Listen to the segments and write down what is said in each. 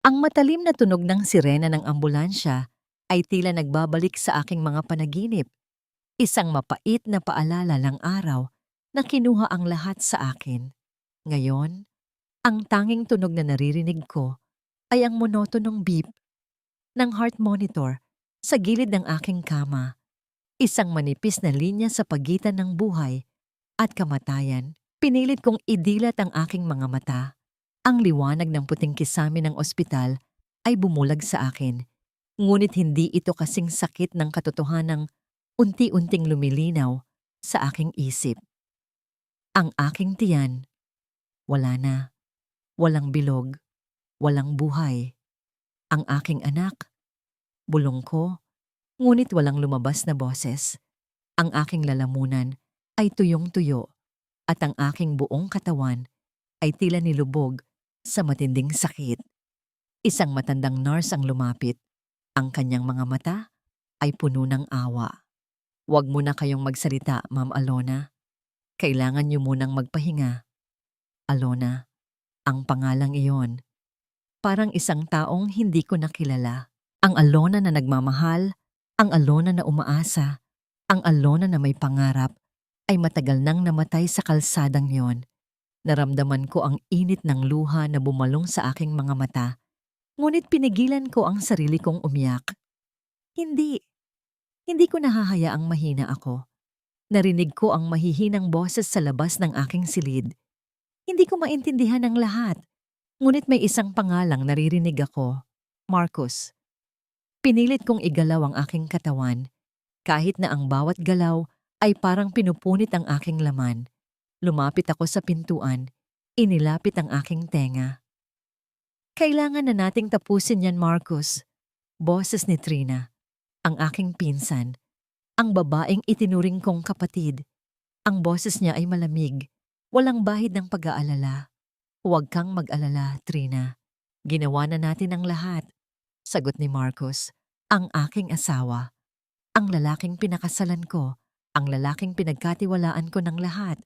Ang matalim na tunog ng sirena ng ambulansya ay tila nagbabalik sa aking mga panaginip, isang mapait na paalala ng araw na kinuha ang lahat sa akin. Ngayon, ang tanging tunog na naririnig ko ay ang monotonong beep ng heart monitor sa gilid ng aking kama, isang manipis na linya sa pagitan ng buhay at kamatayan. Pinilit kong idilat ang aking mga mata. Ang liwanag ng puting kisame ng ospital ay bumulag sa akin, ngunit hindi ito kasing sakit ng katotohanang unti-unting lumilinaw sa aking isip. Ang aking tiyan, wala na, walang bilog, walang buhay. Ang aking anak, bulong ko, ngunit walang lumabas na boses. Ang aking lalamunan ay tuyong-tuyo at ang aking buong katawan ay tila nilubog sa matinding sakit. Isang matandang nurse ang lumapit. Ang kanyang mga mata ay puno ng awa. "Huwag muna kayong magsalita, Ma'am Alona. Kailangan niyo munang magpahinga." Alona, ang pangalang iyon. Parang isang taong hindi ko nakilala. Ang Alona na nagmamahal, ang Alona na umaasa, ang Alona na may pangarap, ay matagal nang namatay sa kalsadang yon. Naramdaman ko ang init ng luha na bumalong sa aking mga mata, ngunit pinigilan ko ang sarili kong umiyak. Hindi, hindi ko nahahayaang mahina ako. Narinig ko ang mahihinang boses sa labas ng aking silid. Hindi ko maintindihan ang lahat, ngunit may isang pangalang naririnig ako. Marcus. Pinilit kong igalaw ang aking katawan, kahit na ang bawat galaw ay parang pinupunit ang aking laman. Lumapit ako sa pintuan, inilapit ang aking tenga. "Kailangan na nating tapusin yan, Marcus." Boses ni Trina, ang aking pinsan, ang babaeng itinuring kong kapatid. Ang boses niya ay malamig, walang bahid ng pag-aalala. "Huwag kang mag-alala, Trina. Ginawa na natin ang lahat." Sagot ni Marcus, ang aking asawa, ang lalaking pinakasalan ko, ang lalaking pinagkatiwalaan ko ng lahat.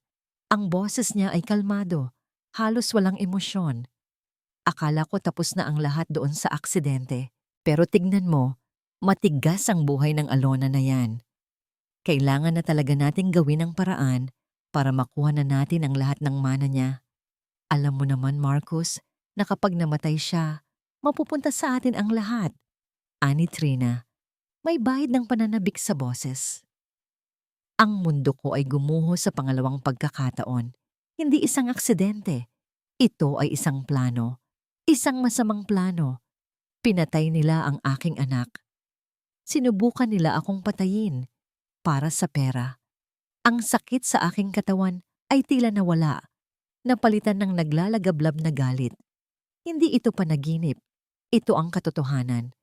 Ang boses niya ay kalmado, halos walang emosyon. Akala ko tapos na ang lahat doon sa aksidente. Pero tignan mo, matigas ang buhay ng Alona na yan. Kailangan na talaga nating gawin ang paraan para makuha na natin ang lahat ng mana niya. Alam mo naman, Marcus, na kapag namatay siya, mapupunta sa atin ang lahat. Ani Trina, may bahid ng pananabik sa boses. Ang mundo ko ay gumuho sa pangalawang pagkakataon. Hindi isang aksidente. Ito ay isang plano. Isang masamang plano. Pinatay nila ang aking anak. Sinubukan nila akong patayin para sa pera. Ang sakit sa aking katawan ay tila nawala, napalitan ng naglalagablab na galit. Hindi ito panaginip. Ito ang katotohanan.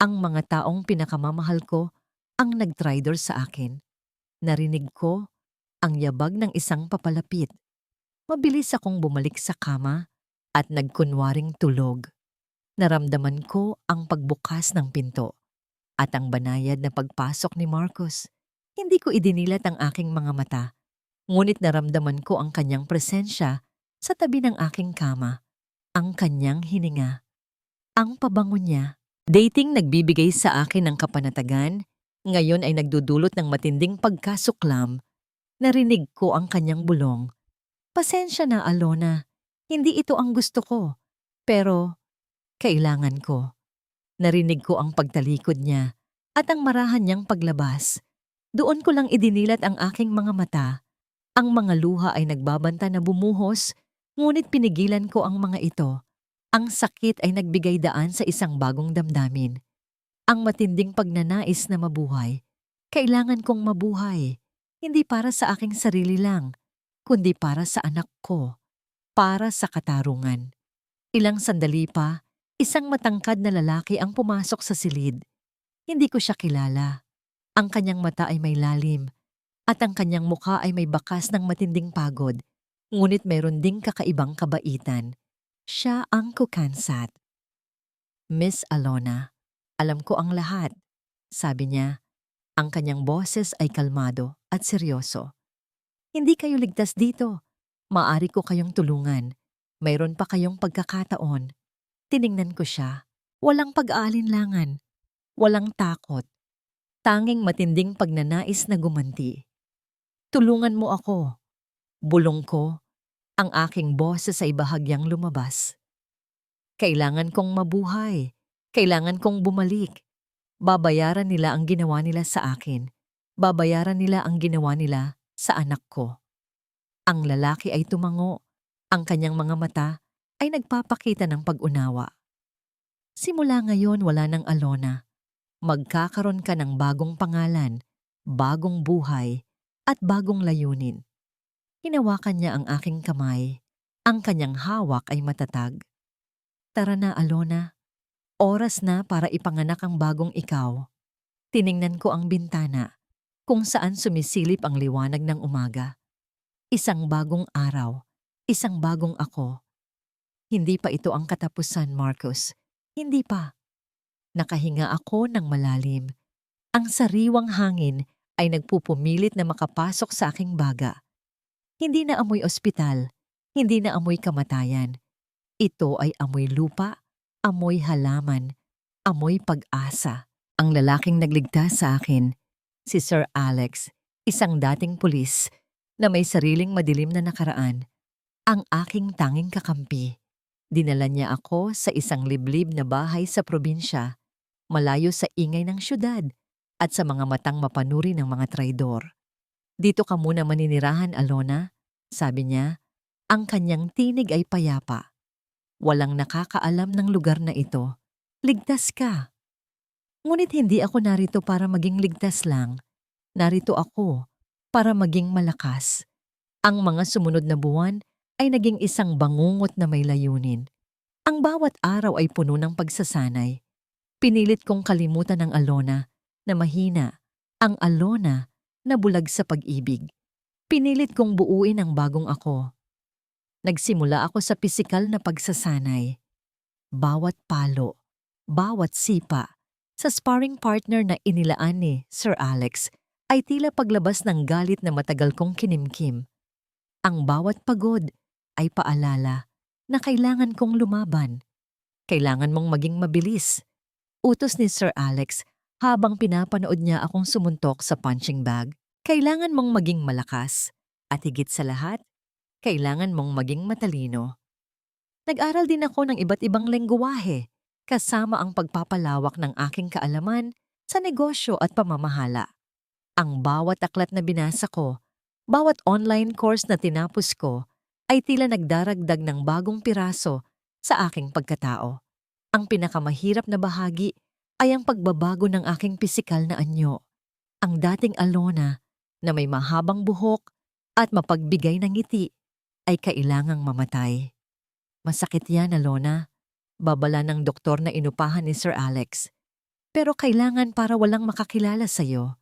Ang mga taong pinakamamahal ko ang nagtraidor sa akin. Narinig ko ang yabag ng isang papalapit. Mabilis akong bumalik sa kama at nagkunwaring tulog. Naramdaman ko ang pagbukas ng pinto at ang banayad na pagpasok ni Marcus. Hindi ko idinilat ang aking mga mata, ngunit naramdaman ko ang kanyang presensya sa tabi ng aking kama, ang kanyang hininga, ang pabango niya. Dating nagbibigay sa akin ng kapanatagan, ngayon ay nagdudulot ng matinding pagkasuklam. Narinig ko ang kanyang bulong. "Pasensya na, Alona. Hindi ito ang gusto ko. Pero kailangan ko." Narinig ko ang pagtalikod niya at ang marahan niyang paglabas. Doon ko lang idinilat ang aking mga mata. Ang mga luha ay nagbabanta na bumuhos, ngunit pinigilan ko ang mga ito. Ang sakit ay nagbigay daan sa isang bagong damdamin. Ang matinding pagnanais na mabuhay. Kailangan kong mabuhay. Hindi para sa aking sarili lang, kundi para sa anak ko. Para sa katarungan. Ilang sandali pa, isang matangkad na lalaki ang pumasok sa silid. Hindi ko siya kilala. Ang kanyang mata ay may lalim at ang kanyang mukha ay may bakas ng matinding pagod. Ngunit mayroon ding kakaibang kabaitan. Siya ang kukansat. "Miss Alona, alam ko ang lahat." Sabi niya, ang kanyang boses ay kalmado at seryoso. "Hindi kayo ligtas dito. Maari ko kayong tulungan. Mayroon pa kayong pagkakataon." Tiningnan ko siya. Walang pag-aalinlangan. Walang takot. Tanging matinding pagnanais na gumanti. Tulungan mo ako. Bulong ko, ang aking boses ay bahagyang lumabas. Kailangan kong mabuhay. Kailangan kong bumalik. Babayaran nila ang ginawa nila sa akin. Babayaran nila ang ginawa nila sa anak ko. Ang lalaki ay tumango. Ang kanyang mga mata ay nagpapakita ng pag-unawa. Simula ngayon wala nang Alona. Magkakaroon ka ng bagong pangalan, bagong buhay, at bagong layunin. Hinawakan niya ang aking kamay. Ang kanyang hawak ay matatag. Tara na, Alona. Oras na para ipanganak ang bagong ikaw. Tiningnan ko ang bintana, kung saan sumisilip ang liwanag ng umaga. Isang bagong araw, isang bagong ako. Hindi pa ito ang katapusan, Marcos. Hindi pa. Nakahinga ako ng malalim. Ang sariwang hangin ay nagpupumilit na makapasok sa aking baga. Hindi na amoy ospital, hindi na amoy kamatayan. Ito ay amoy lupa, amoy halaman, amoy pag-asa. Ang lalaking nagligtas sa akin, si Sir Alex, isang dating pulis na may sariling madilim na nakaraan, ang aking tanging kakampi. Dinala niya ako sa isang liblib na bahay sa probinsya, malayo sa ingay ng syudad at sa mga matang mapanuri ng mga traidor. Dito ka muna maninirahan, Alona, sabi niya. Ang kanyang tinig ay payapa. Walang nakakaalam ng lugar na ito. Ligtas ka. Ngunit hindi ako narito para maging ligtas lang. Narito ako para maging malakas. Ang mga sumunod na buwan ay naging isang bangungot na may layunin. Ang bawat araw ay puno ng pagsasanay. Pinilit kong kalimutan ang Alona na mahina, ang Alona na bulag sa pag-ibig. Pinilit kong buuin ang bagong ako. Nagsimula ako sa pisikal na pagsasanay. Bawat palo, bawat sipa, sa sparring partner na inilaan ni Sir Alex ay tila paglabas ng galit na matagal kong kinimkim. Ang bawat pagod ay paalala na kailangan kong lumaban. Kailangan mong maging mabilis. Utos ni Sir Alex habang pinapanood niya akong sumuntok sa punching bag. Kailangan mong maging malakas at higit sa lahat, kailangan mong maging matalino. Nag-aral din ako ng iba't ibang lengguwahe, kasama ang pagpapalawak ng aking kaalaman sa negosyo at pamamahala. Ang bawat aklat na binasa ko, bawat online course na tinapos ko, ay tila nagdaragdag ng bagong piraso sa aking pagkatao. Ang pinakamahirap na bahagi ay ang pagbabago ng aking pisikal na anyo. Ang dating Alona na may mahabang buhok at mapagbigay ng ngiti ay kailangang mamatay. Masakit yan, Alona. Babala ng doktor na inupahan ni Sir Alex. Pero kailangan para walang makakilala sa'yo.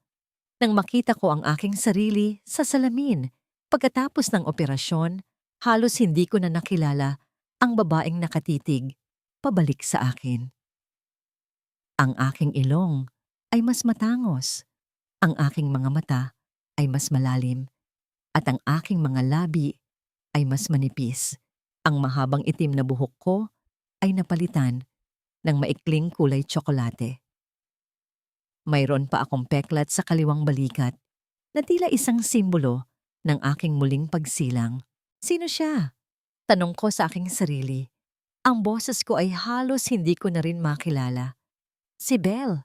Nang makita ko ang aking sarili sa salamin, pagkatapos ng operasyon, halos hindi ko na nakilala ang babaeng nakatitig, pabalik sa akin. Ang aking ilong ay mas matangos, ang aking mga mata ay mas malalim, at ang aking mga labi ay mas manipis. Ang mahabang itim na buhok ko ay napalitan ng maikling kulay tsokolate. Mayroon pa akong peklat sa kaliwang balikat na tila isang simbolo ng aking muling pagsilang. Sino siya? Tanong ko sa aking sarili. Ang boses ko ay halos hindi ko na rin makilala. Si Belle.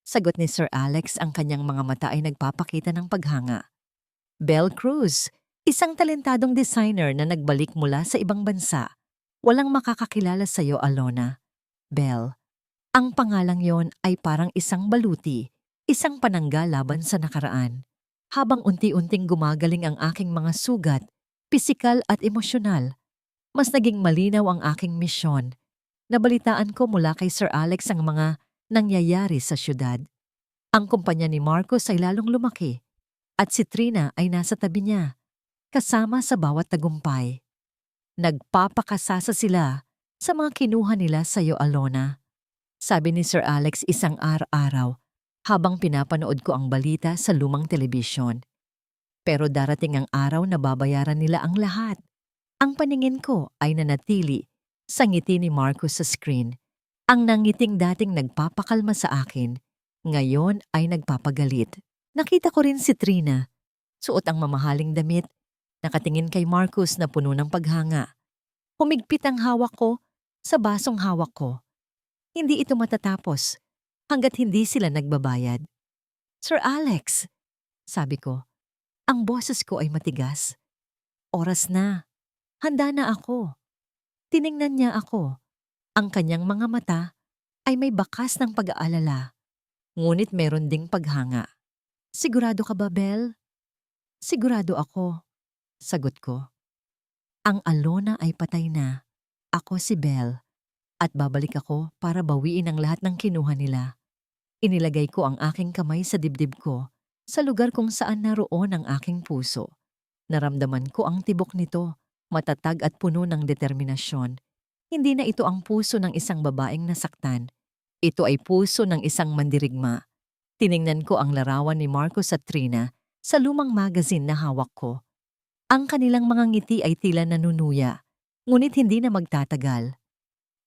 Sagot ni Sir Alex, ang kanyang mga mata ay nagpapakita ng paghanga. Belle Cruz, isang talentadong designer na nagbalik mula sa ibang bansa. Walang makakakilala sa iyo, Alona. Belle. Ang pangalang yon ay parang isang baluti, isang panangga laban sa nakaraan. Habang unti-unting gumagaling ang aking mga sugat, pisikal at emosyonal, mas naging malinaw ang aking misyon. Nabalitaan ko mula kay Sir Alex ang mga nangyayari sa syudad. Ang kumpanya ni Marcos ay lalong lumaki at si Trina ay nasa tabi niya, kasama sa bawat tagumpay. Nagpapakasasa sila sa mga kinuha nila sa iyo, Alona. Sabi ni Sir Alex isang araw habang pinapanood ko ang balita sa lumang telebisyon. Pero darating ang araw na babayaran nila ang lahat. Ang paningin ko ay nanatili Sa ngiti ni Marcus sa screen, ang nangiting dating nagpapakalma sa akin, ngayon ay nagpapagalit. Nakita ko rin si Trina, suot ang mamahaling damit, nakatingin kay Marcus na puno ng paghanga. Humigpit ang hawak ko sa basong hawak ko. Hindi ito matatapos hanggat hindi sila nagbabayad. Sir Alex, sabi ko, ang boses ko ay matigas. Oras na. Handa na ako. Tiningnan niya ako. Ang kanyang mga mata ay may bakas ng pag-aalala. Ngunit meron ding paghanga. Sigurado ka ba, Belle? Sigurado ako, sagot ko. Ang Alona ay patay na. Ako si Belle. At babalik ako para bawiin ang lahat ng kinuha nila. Inilagay ko ang aking kamay sa dibdib ko, sa lugar kung saan naroon ang aking puso. Naramdaman ko ang tibok nito, matatag at puno ng determinasyon. Hindi na ito ang puso ng isang babaeng nasaktan. Ito ay puso ng isang mandirigma. Tiningnan ko ang larawan ni Marcos at Trina sa lumang magazine na hawak ko. Ang kanilang mga ngiti ay tila nanunuya, ngunit hindi na magtatagal.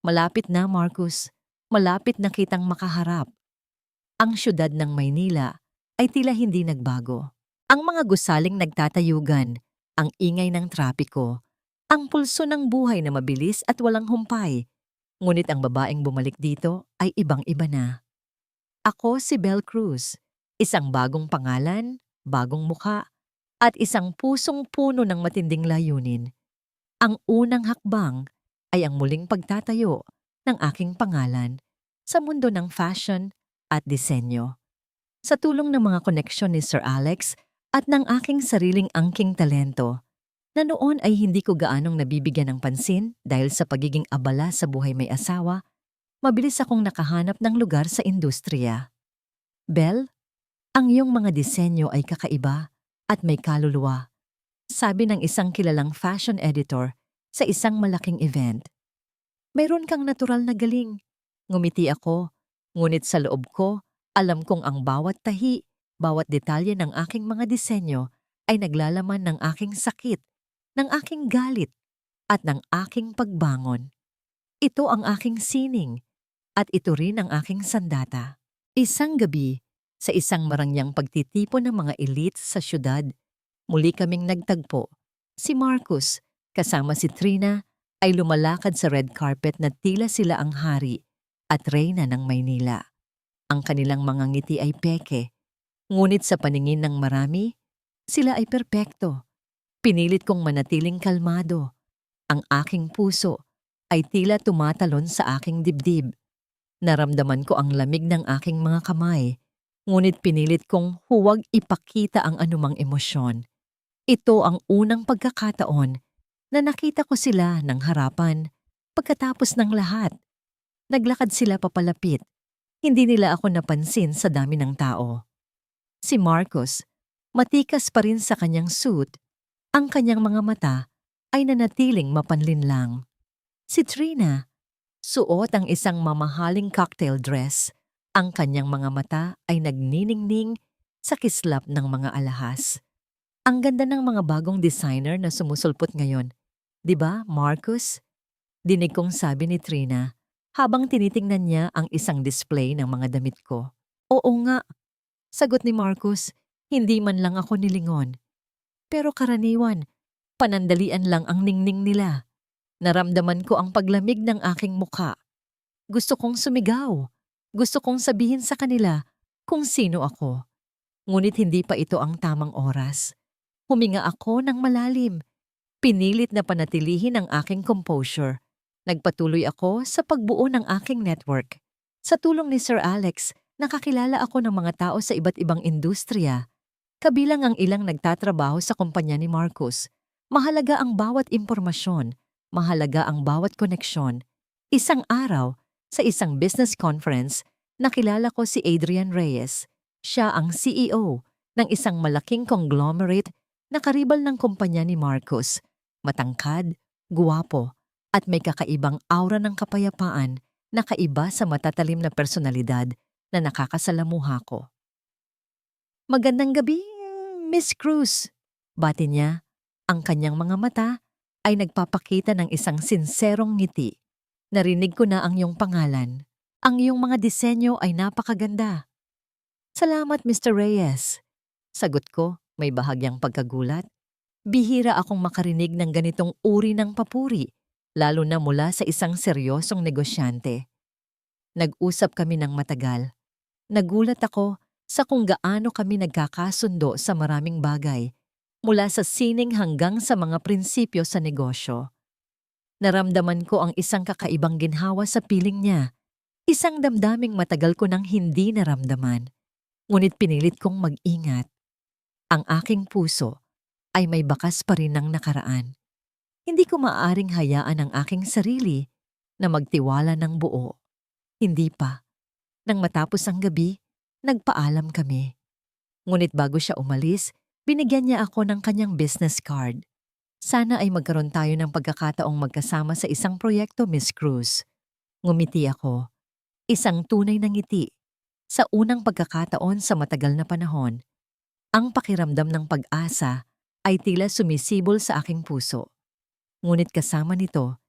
Malapit na, Marcus. Malapit na kitang makaharap. Ang syudad ng Maynila ay tila hindi nagbago. Ang mga gusaling nagtatayugan, ang ingay ng trapiko, ang pulso ng buhay na mabilis at walang humpay. Ngunit ang babaeng bumalik dito ay ibang-iba na. Ako si Belle Cruz, isang bagong pangalan, bagong mukha, at isang pusong puno ng matinding layunin. Ang unang hakbang ay ang muling pagtatayo ng aking pangalan sa mundo ng fashion at disenyo. Sa tulong ng mga koneksyon ni Sir Alex at ng aking sariling angking talento, na noon ay hindi ko gaanong nabibigyan ng pansin dahil sa pagiging abala sa buhay may asawa, mabilis akong nakahanap ng lugar sa industriya. Belle, ang iyong mga disenyo ay kakaiba at may kaluluwa, sabi ng isang kilalang fashion editor sa isang malaking event. Mayroon kang natural na galing. Ngumiti ako, ngunit sa loob ko, alam kong ang bawat tahi, bawat detalye ng aking mga disenyo ay naglalaman ng aking sakit, ng aking galit, at ng aking pagbangon. Ito ang aking sining, at ito rin ang aking sandata. Isang gabi, sa isang marangyang pagtitipon ng mga elite sa syudad, muli kaming nagtagpo. Si Marcus, kasama si Trina, ay lumalakad sa red carpet na tila sila ang hari at reyna ng Maynila. Ang kanilang mga ngiti ay peke, ngunit sa paningin ng marami, sila ay perpekto. Pinilit kong manatiling kalmado. Ang aking puso ay tila tumatalon sa aking dibdib. Naramdaman ko ang lamig ng aking mga kamay, ngunit pinilit kong huwag ipakita ang anumang emosyon. Ito ang unang pagkakataon na nakita ko sila ng harapan pagkatapos ng lahat. Naglakad sila papalapit. Hindi nila ako napansin sa dami ng tao. Si Marcos, matikas pa rin sa kanyang suit, ang kanyang mga mata ay nanatiling mapanlinlang. Si Trina, suot ang isang mamahaling cocktail dress. Ang kanyang mga mata ay nagniningning sa kislap ng mga alahas. Ang ganda ng mga bagong designer na sumusulpot ngayon. 'Di ba, Marcus? Dinig kong sabi ni Trina habang tinitingnan niya ang isang display ng mga damit ko. Oo nga, sagot ni Marcus, hindi man lang ako nilingon. Pero karaniwan, panandalian lang ang ningning nila. Naramdaman ko ang paglamig ng aking mukha. Gusto kong sumigaw. Gusto kong sabihin sa kanila kung sino ako. Ngunit hindi pa ito ang tamang oras. Huminga ako ng malalim. Pinilit na panatilihin ang aking composure. Nagpatuloy ako sa pagbuo ng aking network. Sa tulong ni Sir Alex, nakakilala ako ng mga tao sa iba't ibang industriya. Kabilang ang ilang nagtatrabaho sa kumpanya ni Marcos. Mahalaga ang bawat impormasyon. Mahalaga ang bawat koneksyon. Isang araw, sa isang business conference, nakilala ko si Adrian Reyes. Siya ang CEO ng isang malaking conglomerate na karibal ng kumpanya ni Marcos. Matangkad, guwapo, at may kakaibang aura ng kapayapaan na kaiba sa matatalim na personalidad na nakakasalamuha ko. Magandang gabi, Miss Cruz. Bati niya, ang kanyang mga mata ay nagpapakita ng isang sinserong ngiti. Narinig ko na ang iyong pangalan. Ang iyong mga disenyo ay napakaganda. Salamat, Mr. Reyes. Sagot ko, may bahagyang pagkagulat. Bihira akong makarinig ng ganitong uri ng papuri, lalo na mula sa isang seryosong negosyante. Nag-usap kami ng matagal. Nagulat ako sa kung gaano kami nagkakasundo sa maraming bagay, mula sa sining hanggang sa mga prinsipyo sa negosyo. Naramdaman ko ang isang kakaibang ginhawa sa piling niya, isang damdaming matagal ko nang hindi naramdaman. Ngunit pinilit kong mag-ingat. Ang aking puso ay may bakas pa rin ng nakaraan. Hindi ko maaaring hayaan ang aking sarili na magtiwala ng buo. Hindi pa. Nang matapos ang gabi, nagpaalam kami. Ngunit bago siya umalis, binigyan niya ako ng kanyang business card. Sana ay magkaroon tayo ng pagkakataong magkasama sa isang proyekto, Miss Cruz. Ngumiti ako. Isang tunay na ngiti. Sa unang pagkakataon sa matagal na panahon, ang pakiramdam ng pag-asa ay tila sumisibol sa aking puso. Ngunit kasama nito,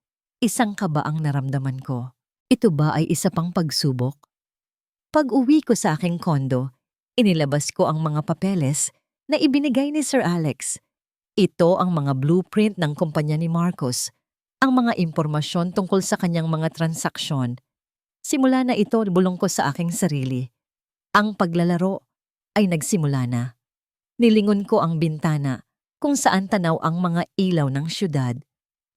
isang kaba ang naramdaman ko. Ito ba ay isa pang pagsubok? Pag-uwi ko sa aking kondo, inilabas ko ang mga papeles na ibinigay ni Sir Alex. Ito ang mga blueprint ng kumpanya ni Marcos, ang mga impormasyon tungkol sa kanyang mga transaksyon. Simula na ito bulong ko sa aking sarili. Ang paglalaro ay nagsimula na. Nilingon ko ang bintana kung saan tanaw ang mga ilaw ng syudad.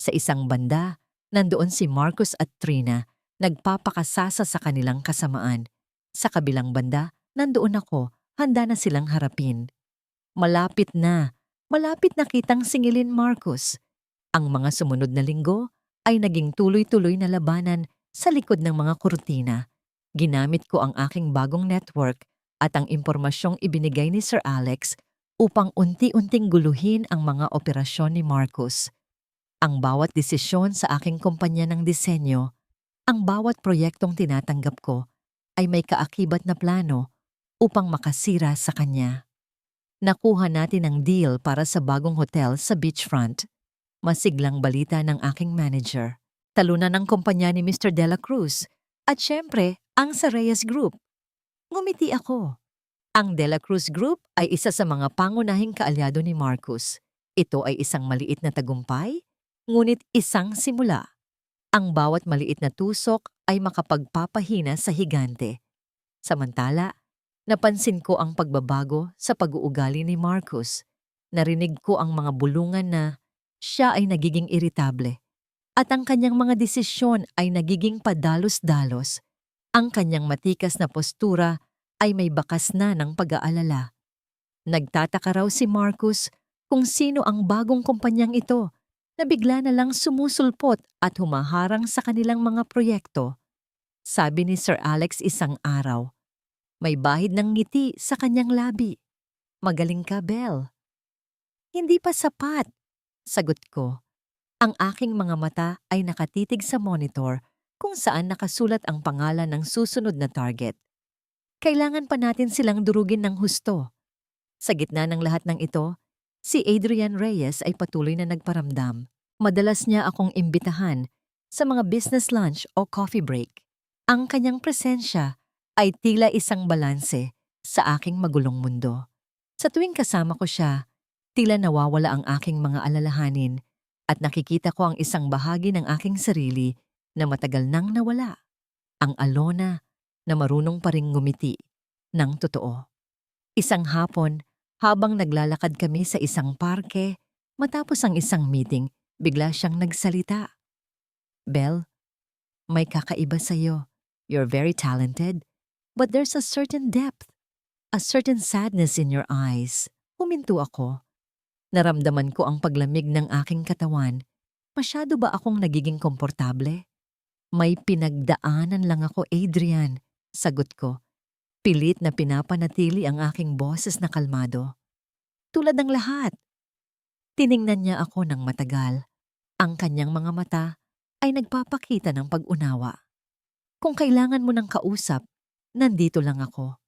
Sa isang banda, nandoon si Marcos at Trina, nagpapakasasa sa kanilang kasamaan. Sa kabilang banda, nandoon ako, handa na silang harapin. Malapit na kitang singilin, Marcos. Ang mga sumunod na linggo ay naging tuloy-tuloy na labanan sa likod ng mga kurtina. Ginamit ko ang aking bagong network at ang impormasyong ibinigay ni Sir Alex upang unti-unting guluhin ang mga operasyon ni Marcos. Ang bawat desisyon sa aking kumpanya ng disenyo, ang bawat proyektong tinatanggap ko ay may kaakibat na plano upang makasira sa kanya. Nakuha natin ang deal para sa bagong hotel sa beachfront. Masiglang balita ng aking manager. Talunan ng kumpanya ni Mr. De La Cruz at syempre ang sa Reyes Group. Ngumiti ako. Ang De La Cruz Group ay isa sa mga pangunahing kaalyado ni Marcos. Ito ay isang maliit na tagumpay, ngunit isang simula. Ang bawat maliit na tusok ay makapagpapahina sa higante. Samantala, napansin ko ang pagbabago sa pag-uugali ni Marcos. Narinig ko ang mga bulungan na siya ay nagiging iritable at ang kanyang mga desisyon ay nagiging padalos-dalos. Ang kanyang matikas na postura ay may bakas na ng pag-aalala. Nagtataka raw si Marcos kung sino ang bagong kumpanyang ito na bigla na lang sumusulpot at humaharang sa kanilang mga proyekto. Sabi ni Sir Alex isang araw, may bahid ng ngiti sa kanyang labi. Magaling ka, Belle. Hindi pa sapat, sagot ko. Ang aking mga mata ay nakatitig sa monitor kung saan nakasulat ang pangalan ng susunod na target. Kailangan pa natin silang durugin ng husto. Sa gitna ng lahat ng ito, si Adrian Reyes ay patuloy na nagparamdam. Madalas niya akong imbitahan sa mga business lunch o coffee break. Ang kanyang presensya ay tila isang balanse sa aking magulong mundo. Sa tuwing kasama ko siya, tila nawawala ang aking mga alalahanin at nakikita ko ang isang bahagi ng aking sarili na matagal nang nawala. Ang Alona na marunong pa ring ngumiti ng totoo. Isang hapon, habang naglalakad kami sa isang parke, matapos ang isang meeting, bigla siyang nagsalita. Belle, may kakaiba sa'yo. You're very talented, but there's a certain depth, a certain sadness in your eyes. Huminto ako. Naramdaman ko ang paglamig ng aking katawan. Masyado ba akong nagiging komportable? May pinagdaanan lang ako, Adrian, sagot ko. Pilit na pinapanatili ang aking boses na kalmado. Tulad ng lahat. Tiningnan niya ako ng matagal. Ang kanyang mga mata ay nagpapakita ng pag-unawa. Kung kailangan mo ng kausap, nandito lang ako.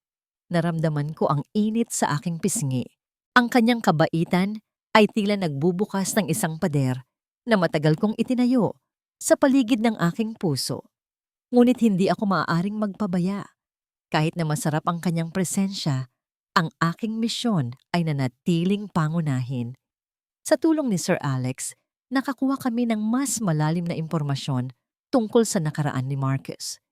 Naramdaman ko ang init sa aking pisngi. Ang kanyang kabaitan ay tila nagbubukas ng isang pader na matagal kong itinayo sa paligid ng aking puso. Ngunit hindi ako maaaring magpabaya. Kahit na masarap ang kanyang presensya, ang aking misyon ay nanatiling pangunahin. Sa tulong ni Sir Alex, nakakuha kami ng mas malalim na impormasyon tungkol sa nakaraan ni Marcus.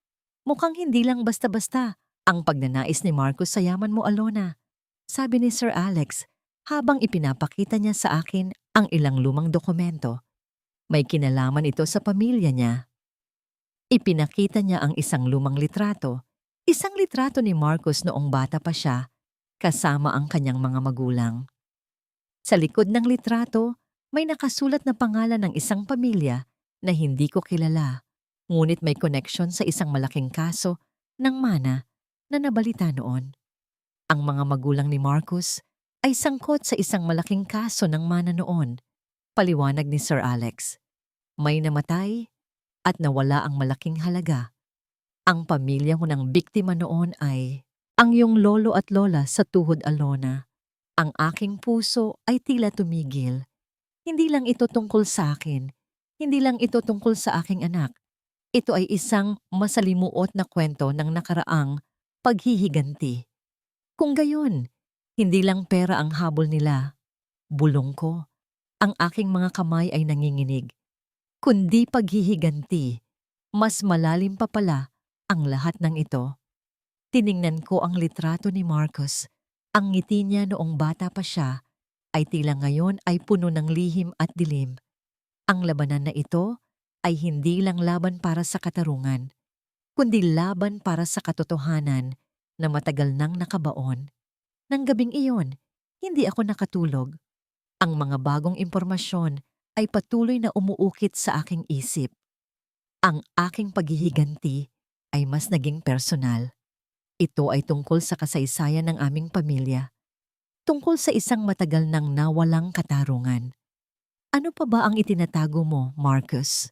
Mukhang hindi lang basta-basta ang pagnanais ni Marcus sa yaman mo, Alona, sabi ni Sir Alex habang ipinapakita niya sa akin ang ilang lumang dokumento. May kinalaman ito sa pamilya niya. Ipinakita niya ang isang lumang litrato, isang litrato ni Marcus noong bata pa siya, kasama ang kanyang mga magulang. Sa likod ng litrato, may nakasulat na pangalan ng isang pamilya na hindi ko kilala, ngunit may connection sa isang malaking kaso ng mana na nabalita noon. Ang mga magulang ni Marcus ay sangkot sa isang malaking kaso ng mana noon, paliwanag ni Sir Alex. May namatay at nawala ang malaking halaga. Ang pamilya ko ng biktima noon ay ang iyong lolo at lola sa tuhod, Alona. Ang aking puso ay tila tumigil. Hindi lang ito tungkol sa akin. Hindi lang ito tungkol sa aking anak. Ito ay isang masalimuot na kwento ng nakaraang paghihiganti. Kung gayon, hindi lang pera ang habol nila. Bulong ko. Ang aking mga kamay ay nanginginig. Kundi paghihiganti, mas malalim pa pala ang lahat ng ito. Tiningnan ko ang litrato ni Marcus. Ang ngiti niya noong bata pa siya ay tila ngayon ay puno ng lihim at dilim. Ang labanan na ito ay hindi lang laban para sa katarungan, kundi laban para sa katotohanan na matagal nang nakabaon. Nang gabing iyon, hindi ako nakatulog. Ang mga bagong impormasyon ay patuloy na umuukit sa aking isip. Ang aking paghihiganti ay mas naging personal. Ito ay tungkol sa kasaysayan ng aming pamilya. Tungkol sa isang matagal nang nawalang katarungan. Ano pa ba ang itinatago mo, Marcus?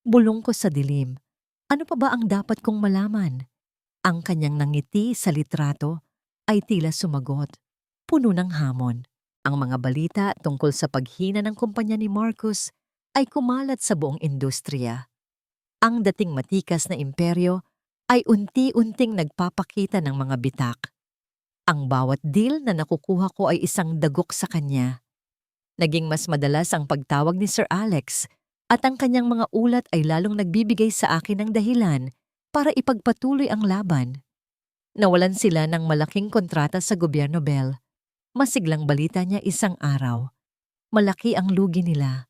Bulong ko sa dilim. Ano pa ba ang dapat kong malaman? Ang kanyang nangiti sa litrato ay tila sumagot, puno ng hamon. Ang mga balita tungkol sa paghina ng kumpanya ni Marcus ay kumalat sa buong industriya. Ang dating matikas na imperyo ay unti-unting nagpapakita ng mga bitak. Ang bawat deal na nakukuha ko ay isang dagok sa kanya. Naging mas madalas ang pagtawag ni Sir Alex at ang kanyang mga ulat ay lalong nagbibigay sa akin ng dahilan para ipagpatuloy ang laban. Nawalan sila ng malaking kontrata sa gobyerno, Bell. Masiglang balita niya isang araw. Malaki ang lugi nila.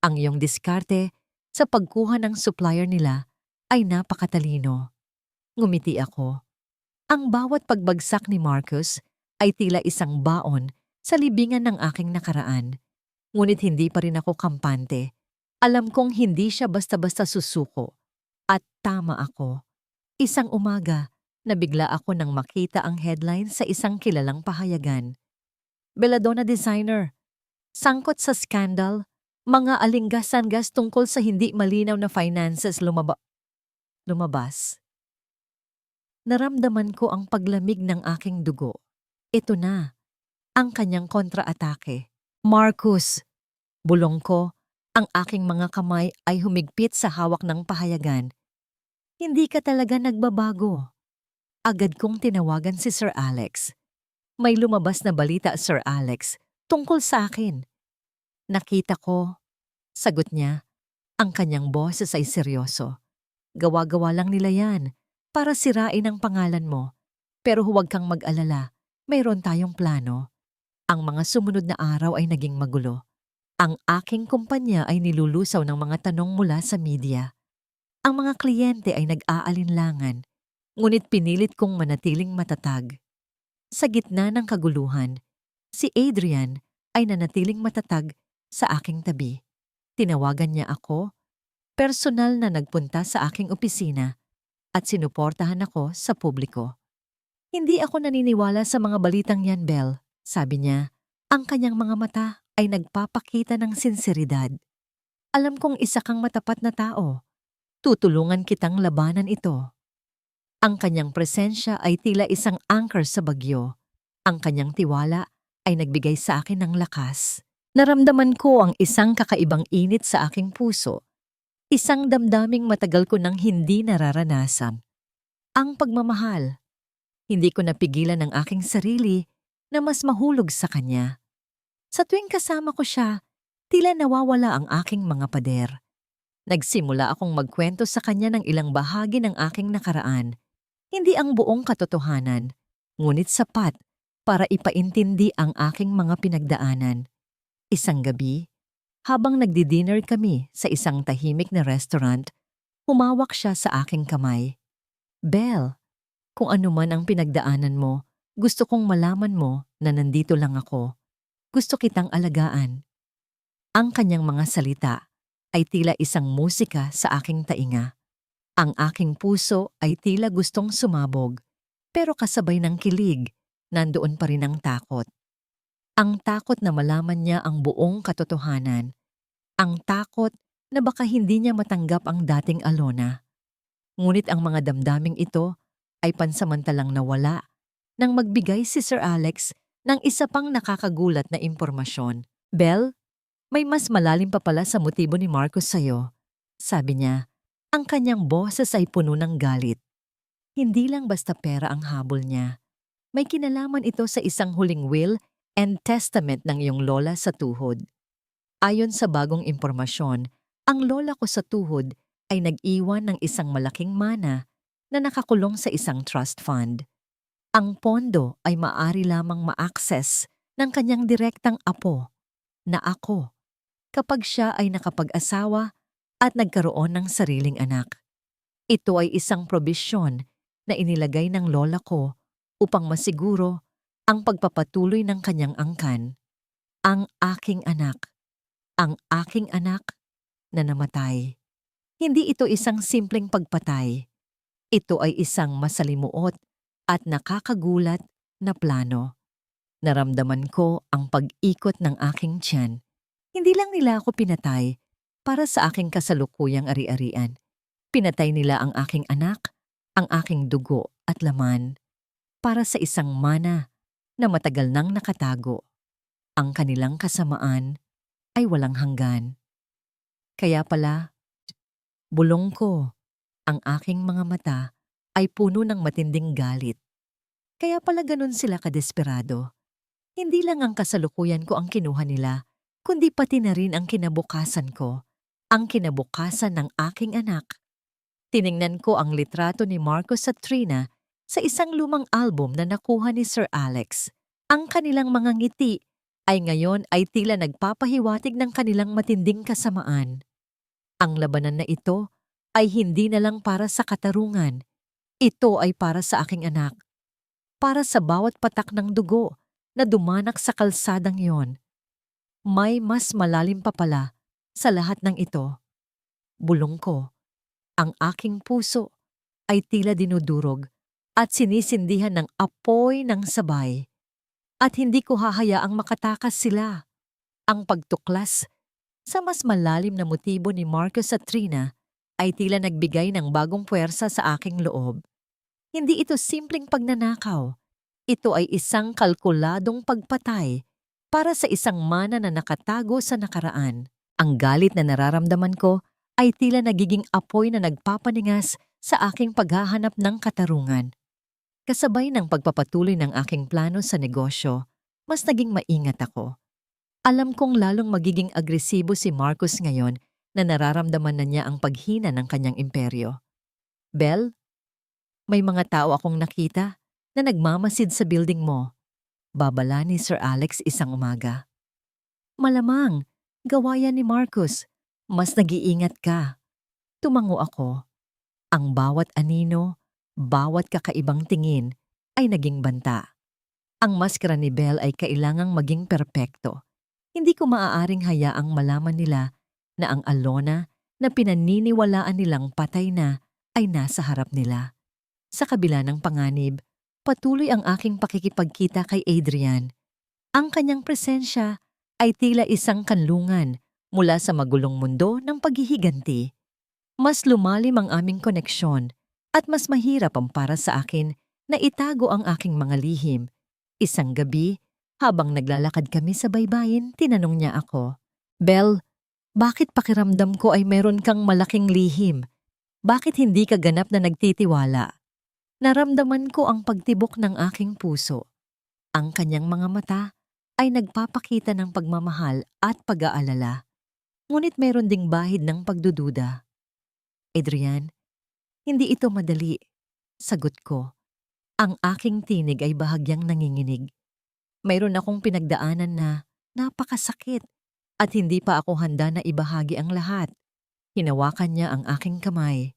Ang iyong diskarte sa pagkuha ng supplier nila ay napakatalino. Ngumiti ako. Ang bawat pagbagsak ni Marcus ay tila isang baon sa libingan ng aking nakaraan. Ngunit hindi pa rin ako kampante. Alam kong hindi siya basta-basta susuko. At tama ako. Isang umaga, nabigla ako nang makita ang headline sa isang kilalang pahayagan. Belladonna designer, sangkot sa skandal, mga alinggas-anggas tungkol sa hindi malinaw na finances lumabas. Naramdaman ko ang paglamig ng aking dugo. Ito na, ang kanyang kontra-atake. Marcus, bulong ko, ang aking mga kamay ay humigpit sa hawak ng pahayagan. Hindi ka talaga nagbabago. Agad kong tinawagan si Sir Alex. May lumabas na balita, Sir Alex, tungkol sa akin. Nakita ko, sagot niya, ang kanyang boses ay seryoso. Gawa-gawa lang nila yan para sirain ang pangalan mo. Pero huwag kang mag-alala, mayroon tayong plano. Ang mga sumunod na araw ay naging magulo. Ang aking kumpanya ay nilulusaw ng mga tanong mula sa media. Ang mga kliyente ay nag-aalinlangan, ngunit pinilit kong manatiling matatag. Sa gitna ng kaguluhan, si Adrian ay nanatiling matatag sa aking tabi. Tinawagan niya ako, personal na nagpunta sa aking opisina at sinuportahan ako sa publiko. Hindi ako naniniwala sa mga balitang yan, Belle, sabi niya. Ang kanyang mga mata ay nagpapakita ng sinseridad. Alam kong isa kang matapat na tao. Tutulungan kitang labanan ito. Ang kanyang presensya ay tila isang anchor sa bagyo. Ang kanyang tiwala ay nagbigay sa akin ng lakas. Naramdaman ko ang isang kakaibang init sa aking puso. Isang damdaming matagal ko nang hindi nararanasan. Ang pagmamahal. Hindi ko napigilan ang aking sarili na mas mahulog sa kanya. Sa tuwing kasama ko siya, tila nawawala ang aking mga pader. Nagsimula akong magkwento sa kanya ng ilang bahagi ng aking nakaraan. Hindi ang buong katotohanan, ngunit sapat para ipaintindi ang aking mga pinagdaanan. Isang gabi, habang nagdi-dinner kami sa isang tahimik na restaurant, humawak siya sa aking kamay. Belle, kung ano man ang pinagdaanan mo, gusto kong malaman mo na nandito lang ako. Gusto kitang alagaan. Ang kanyang mga salita ay tila isang musika sa aking tainga. Ang aking puso ay tila gustong sumabog, pero kasabay ng kilig, nandoon pa rin ang takot. Ang takot na malaman niya ang buong katotohanan. Ang takot na baka hindi niya matanggap ang dating Alona. Ngunit ang mga damdaming ito ay pansamantalang nawala nang magbigay si Sir Alex ng isa pang nakakagulat na impormasyon. Belle, may mas malalim pa pala sa motibo ni Marcos sa'yo. Sabi niya, ang kanyang boses ay puno ng galit. Hindi lang basta pera ang habol niya. May kinalaman ito sa isang huling will and testament ng iyong lola sa tuhod. Ayon sa bagong impormasyon, ang lola ko sa tuhod ay nag-iwan ng isang malaking mana na nakakulong sa isang trust fund. Ang pondo ay maaari lamang ma-access ng kanyang direktang apo, na ako, kapag siya ay nakapag-asawa at nagkaroon ng sariling anak. Ito ay isang probisyon na inilagay ng lola ko upang masiguro ang pagpapatuloy ng kanyang angkan. Ang aking anak. Ang aking anak na namatay. Hindi ito isang simpleng pagpatay. Ito ay isang masalimuot at nakakagulat na plano. Naramdaman ko ang pag-ikot ng aking tiyan. Hindi lang nila ako pinatay para sa aking kasalukuyang ari-arian. Pinatay nila ang aking anak, ang aking dugo at laman, para sa isang mana na matagal nang nakatago. Ang kanilang kasamaan ay walang hanggan. Kaya pala, bulong ko, ang aking mga mata ay puno ng matinding galit. Kaya pala ganun sila kadesperado. Hindi lang ang kasalukuyan ko ang kinuha nila, kundi pati na rin ang kinabukasan ko, ang kinabukasan ng aking anak. Tiningnan ko ang litrato ni Marcos at Trina sa isang lumang album na nakuha ni Sir Alex. Ang kanilang mga ngiti ay ngayon ay tila nagpapahiwatig ng kanilang matinding kasamaan. Ang labanan na ito ay hindi na lang para sa katarungan. Ito ay para sa aking anak. Para sa bawat patak ng dugo na dumanak sa kalsadang yon. May mas malalim pa pala sa lahat ng ito. Bulong ko, ang aking puso ay tila dinudurog at sinisindihan ng apoy ng sabay. At hindi ko hahayaang makatakas sila. Ang pagtuklas sa mas malalim na motibo ni Marcos at Trina ay tila nagbigay ng bagong puwersa sa aking loob. Hindi ito simpleng pagnanakaw. Ito ay isang kalkuladong pagpatay para sa isang mana na nakatago sa nakaraan. Ang galit na nararamdaman ko ay tila nagiging apoy na nagpapaningas sa aking paghahanap ng katarungan. Kasabay ng pagpapatuloy ng aking plano sa negosyo, mas naging maingat ako. Alam kong lalong magiging agresibo si Marcos ngayon na nararamdaman na niya ang paghina ng kanyang imperyo. Belle, may mga tao akong nakita na nagmamasid sa building mo. Babala ni Sir Alex isang umaga. Malamang, gawa yan ni Marcos. Mas nag-iingat ka. Tumango ako. Ang bawat anino, bawat kakaibang tingin ay naging banta. Ang maskara ni Belle ay kailangang maging perpekto. Hindi ko maaaring hayaang malaman nila na ang Alona na pinaniniwalaan nilang patay na ay nasa harap nila. Sa kabila ng panganib, patuloy ang aking pakikipagkita kay Adrian. Ang kanyang presensya ay tila isang kanlungan mula sa magulong mundo ng paghihiganti. Mas lumalim ang aming koneksyon at mas mahirap ang para sa akin na itago ang aking mga lihim. Isang gabi, habang naglalakad kami sa baybayin, tinanong niya ako, Belle, Bakit pakiramdam ko ay meron kang malaking lihim? Bakit hindi ka ganap na nagtitiwala? Naramdaman ko ang pagtibok ng aking puso. Ang kanyang mga mata ay nagpapakita ng pagmamahal at pag-aalala. Ngunit meron ding bahid ng pagdududa. Adrian, hindi ito madali. Sagot ko. Ang aking tinig ay bahagyang nanginginig. Mayroon akong pinagdaanan na napakasakit at hindi pa ako handa na ibahagi ang lahat. Hinawakan niya ang aking kamay.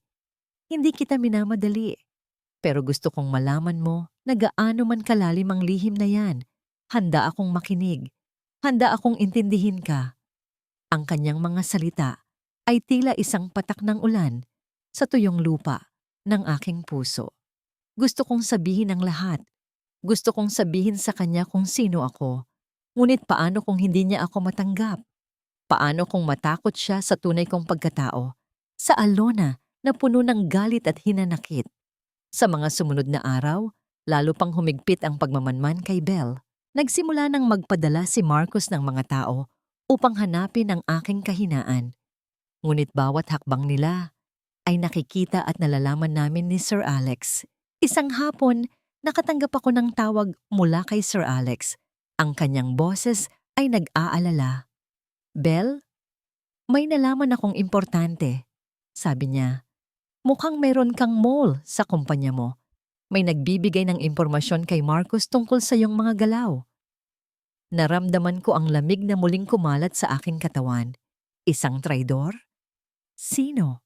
Hindi kita minamadali, pero gusto kong malaman mo na gaano man kalalim ang lihim na yan. Handa akong makinig. Handa akong intindihin ka. Ang kanyang mga salita ay tila isang patak ng ulan sa tuyong lupa ng aking puso. Gusto kong sabihin ang lahat. Gusto kong sabihin sa kanya kung sino ako. Ngunit paano kung hindi niya ako matanggap? Paano kung matakot siya sa tunay kong pagkatao? Sa Alona na puno ng galit at hinanakit. Sa mga sumunod na araw, lalo pang humigpit ang pagmamanman kay Belle. Nagsimula nang magpadala si Marcos ng mga tao upang hanapin ang aking kahinaan. Ngunit bawat hakbang nila ay nakikita at nalalaman namin ni Sir Alex. Isang hapon, nakatanggap ako ng tawag mula kay Sir Alex. Ang kanyang boses ay nag-aalala. Belle, may nalaman akong importante. Sabi niya, mukhang meron kang mole sa kumpanya mo. May nagbibigay ng impormasyon kay Marcos tungkol sa iyong mga galaw. Naramdaman ko ang lamig na muling kumalat sa aking katawan. Isang traidor? Sino?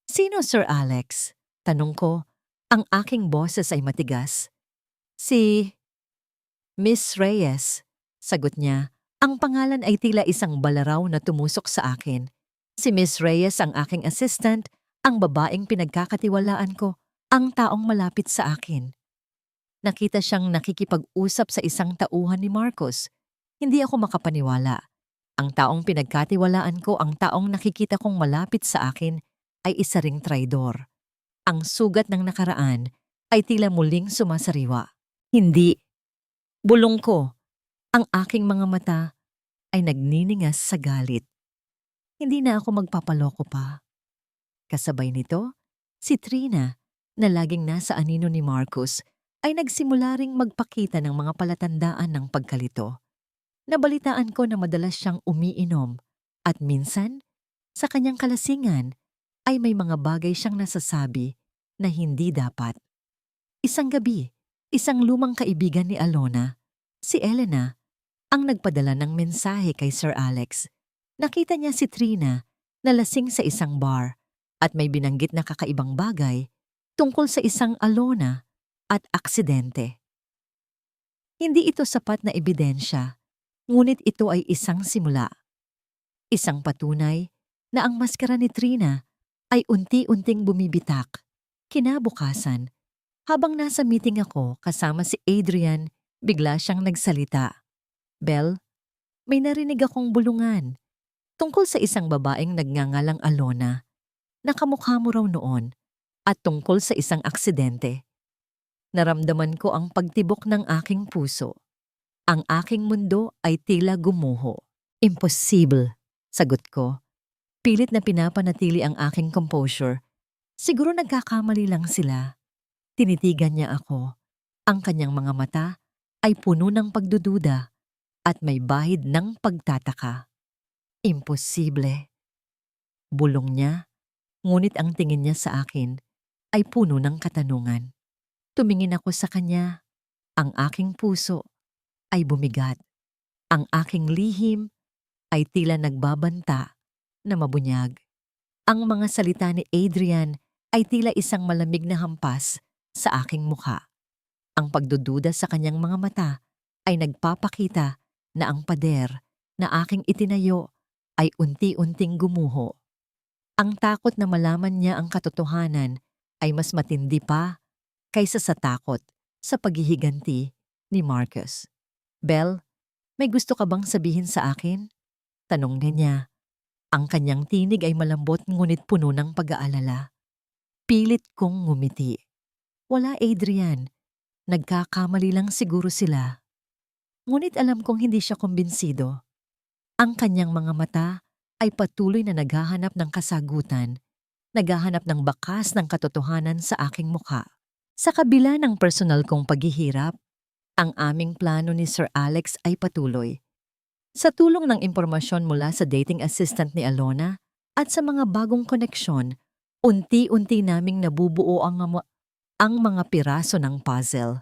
Sino, Sir Alex? Tanong ko, ang aking boses ay matigas. Si Miss Reyes, sagot niya. Ang pangalan ay tila isang balaraw na tumusok sa akin. Si Miss Reyes ang aking assistant, ang babaeng pinagkakatiwalaan ko, ang taong malapit sa akin. Nakita siyang nakikipag-usap sa isang tauhan ni Marcos. Hindi ako makapaniwala. Ang taong pinagkatiwalaan ko, ang taong nakikita kong malapit sa akin, ay isa ring traidor. Ang sugat ng nakaraan ay tila muling sumasariwa. Hindi. Bulong ko. Ang aking mga mata ay nagniningas sa galit. Hindi na ako magpapaloko pa. Kasabay nito, si Trina, na laging nasa anino ni Marcos, ay nagsimula ring magpakita ng mga palatandaan ng pagkalito. Nabalitaan ko na madalas siyang umiinom at minsan, sa kanyang kalasingan, ay may mga bagay siyang nasasabi na hindi dapat. Isang gabi, isang lumang kaibigan ni Alona, si Elena, ang nagpadala ng mensahe kay Sir Alex. Nakita niya si Trina na lasing sa isang bar at may binanggit na kakaibang bagay tungkol sa isang Alona at aksidente. Hindi ito sapat na ebidensya, ngunit ito ay isang simula. Isang patunay na ang maskara ni Trina ay unti-unting bumibitak. Kinabukasan, habang nasa meeting ako kasama si Adrian, bigla siyang nagsalita. Belle, may narinig akong bulungan tungkol sa isang babaeng nagngangalang Alona. Nakamukha mo raw noon at tungkol sa isang aksidente. Naramdaman ko ang pagtibok ng aking puso. Ang aking mundo ay tila gumuho. Impossible, sagot ko. Pilit na pinapanatili ang aking composure. Siguro nagkakamali lang sila. Tinitigan niya ako. Ang kanyang mga mata ay puno ng pagdududa at may bahid ng pagtataka. Imposible. Bulong niya, ngunit ang tingin niya sa akin ay puno ng katanungan. Tumingin ako sa kanya. Ang aking puso ay bumigat. Ang aking lihim ay tila nagbabanta na mabunyag. Ang mga salita ni Adrian ay tila isang malamig na hampas sa aking mukha. Ang pagdududa sa kanyang mga mata ay nagpapakita na ang pader na aking itinayo ay unti-unting gumuho. Ang takot na malaman niya ang katotohanan ay mas matindi pa kaysa sa takot sa paghihiganti ni Marcus. Belle, may gusto ka bang sabihin sa akin? Tanong niya. Ang kanyang tinig ay malambot ngunit puno ng pag-aalala. Pilit kong ngumiti. Wala, Adrian. Nagkakamali lang siguro sila. Ngunit alam kong hindi siya kumbinsido. Ang kanyang mga mata ay patuloy na naghahanap ng kasagutan, naghahanap ng bakas ng katotohanan sa aking mukha. Sa kabila ng personal kong paghihirap, ang aming plano ni Sir Alex ay patuloy. Sa tulong ng impormasyon mula sa dating assistant ni Alona at sa mga bagong koneksyon, unti-unti naming nabubuo ang mga piraso ng puzzle.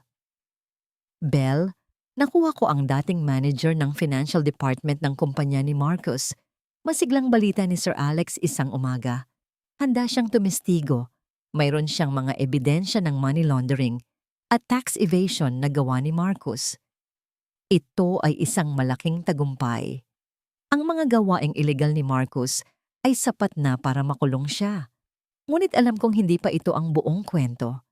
Belle, nakuha ko ang dating manager ng financial department ng kumpanya ni Marcos. Masiglang balita ni Sir Alex isang umaga. Handa siyang tumestigo. Mayroon siyang mga ebidensya ng money laundering at tax evasion na gawa ni Marcos. Ito ay isang malaking tagumpay. Ang mga gawaing ilegal ni Marcos ay sapat na para makulong siya. Ngunit alam kong hindi pa ito ang buong kwento.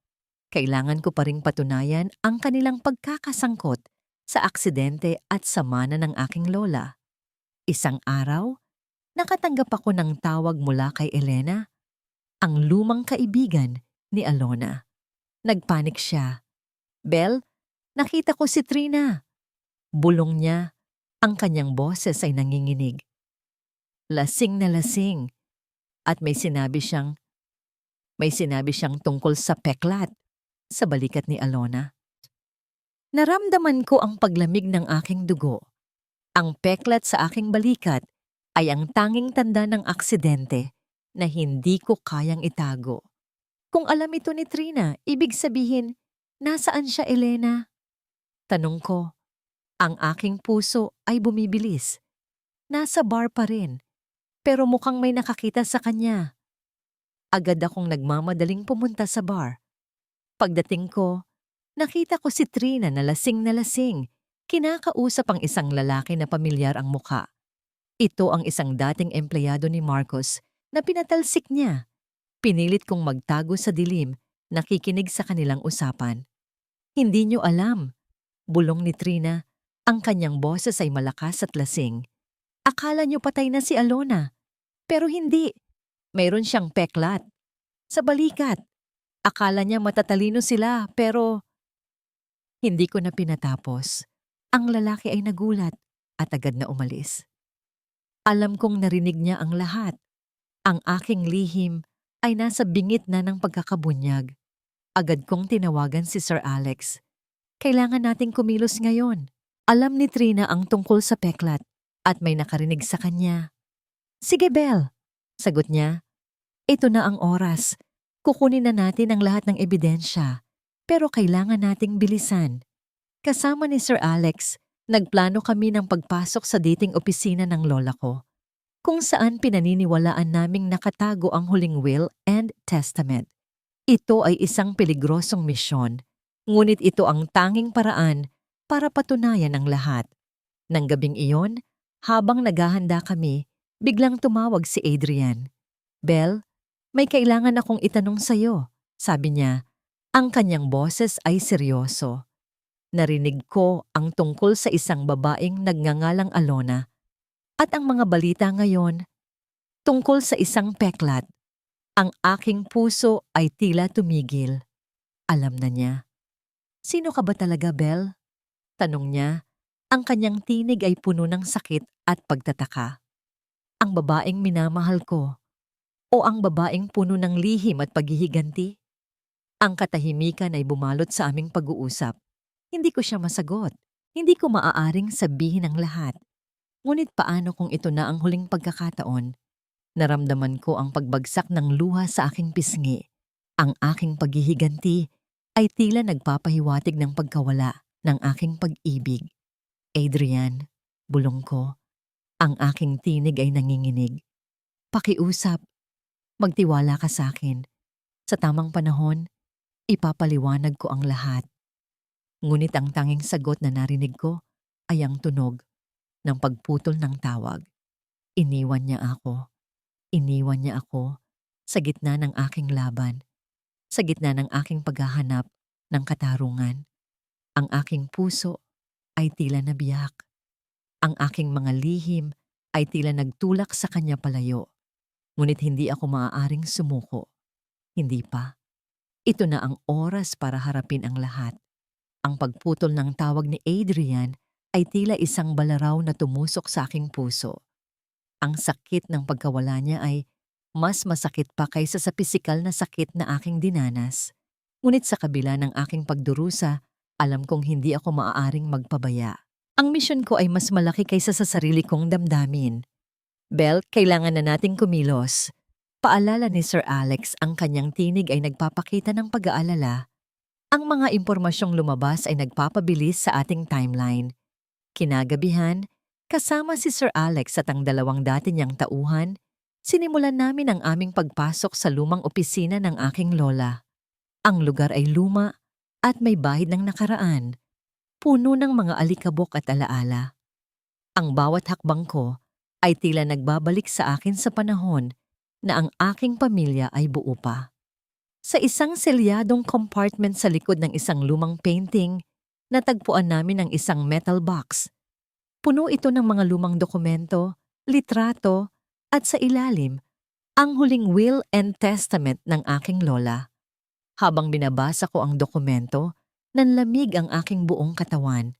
Kailangan ko pa ring patunayan ang kanilang pagkakasangkot sa aksidente at samana ng aking lola. Isang araw, nakatanggap ako ng tawag mula kay Elena, ang lumang kaibigan ni Alona. Nagpanik siya. "Belle, nakita ko si Trina." Bulong niya, ang kanyang boses ay nanginginig. Lasing na lasing at may sinabi siyang tungkol sa peklat sa balikat ni Alona. Naramdaman ko ang paglamig ng aking dugo. Ang peklat sa aking balikat ay ang tanging tanda ng aksidente na hindi ko kayang itago. Kung alam ito ni Trina, ibig sabihin, nasaan siya, Elena? Tanong ko. Ang aking puso ay bumibilis. Nasa bar pa rin, pero mukhang may nakakita sa kanya. Agad akong nagmamadaling pumunta sa bar. Pagdating ko, nakita ko si Trina na lasing na lasing. Kinakausap ang isang lalaki na pamilyar ang mukha. Ito ang isang dating empleyado ni Marcos na pinatalsik niya. Pinilit kong magtago sa dilim, nakikinig sa kanilang usapan. "Hindi niyo alam," bulong ni Trina. Ang kanyang boses ay malakas at lasing. "Akala niyo patay na si Alona. Pero hindi. Mayroon siyang peklat sa balikat. Akala niya matatalino sila pero..." Hindi ko na pinatapos. Ang lalaki ay nagulat at agad na umalis. Alam kong narinig niya ang lahat. Ang aking lihim ay nasa bingit na ng pagkakabunyag. Agad kong tinawagan si Sir Alex. "Kailangan nating kumilos ngayon." Alam ni Trina ang tungkol sa peklat at may nakarinig sa kanya. "Sige, Belle," sagot niya. "Ito na ang oras. Kukunin na natin ang lahat ng ebidensya. Pero kailangan nating bilisan." Kasama ni Sir Alex, nagplano kami ng pagpasok sa dating opisina ng lola ko, kung saan pinaniniwalaan naming nakatago ang huling will and testament. Ito ay isang peligrosong misyon, ngunit ito ang tanging paraan para patunayan ang lahat. Nang gabing iyon, habang naghahanda kami, biglang tumawag si Adrian. "Belle, may kailangan akong itanong sa'yo," sabi niya. Ang kanyang boses ay seryoso. Narinig ko ang tungkol sa isang babaeng nagngangalang Alona at ang mga balita ngayon tungkol sa isang peklat. Ang aking puso ay tila tumigil. Alam na niya. "Sino ka ba talaga, Belle?" Tanong niya. Ang kanyang tinig ay puno ng sakit at pagtataka. "Ang babaeng minamahal ko o ang babaeng puno ng lihim at paghihiganti?" Ang katahimikan ay bumalot sa aming pag-uusap. Hindi ko siya masagot. Hindi ko maaaring sabihin ang lahat. Ngunit paano kung ito na ang huling pagkakataon? Naramdaman ko ang pagbagsak ng luha sa aking pisngi. Ang aking paghihiganti ay tila nagpapahiwatig ng pagkawala ng aking pag-ibig. "Adrian," bulong ko. Ang aking tinig ay nanginginig. "Pakiusap. Magtiwala ka sa akin. Sa tamang panahon, ipapaliwanag ko ang lahat." Ngunit ang tanging sagot na narinig ko ay ang tunog ng pagputol ng tawag. Iniwan niya ako. Iniwan niya ako sa gitna ng aking laban, sa gitna ng aking paghahanap ng katarungan. Ang aking puso ay tila nabiyak. Ang aking mga lihim ay tila nagtulak sa kanya palayo. Ngunit hindi ako maaaring sumuko. Hindi pa. Ito na ang oras para harapin ang lahat. Ang pagputol ng tawag ni Adrian ay tila isang balaraw na tumusok sa aking puso. Ang sakit ng pagkawala niya ay mas masakit pa kaysa sa pisikal na sakit na aking dinanas. Ngunit sa kabila ng aking pagdurusa, alam kong hindi ako maaaring magpabaya. Ang misyon ko ay mas malaki kaysa sa sarili kong damdamin. Belle, kailangan na nating kumilos. Paalala ni Sir Alex, ang kanyang tinig ay nagpapakita ng pag-aalala. Ang mga impormasyong lumabas ay nagpapabilis sa ating timeline. Kinagabihan, kasama si Sir Alex at ang dalawang dati niyang tauhan, sinimulan namin ang aming pagpasok sa lumang opisina ng aking lola. Ang lugar ay luma at may bahid ng nakaraan, puno ng mga alikabok at alaala. Ang bawat hakbang ko ay tila nagbabalik sa akin sa panahon na ang aking pamilya ay buo pa. Sa isang selyadong compartment sa likod ng isang lumang painting, natagpuan namin ang isang metal box. Puno ito ng mga lumang dokumento, litrato, at sa ilalim, ang huling will and testament ng aking lola. Habang binabasa ko ang dokumento, nanlamig ang aking buong katawan.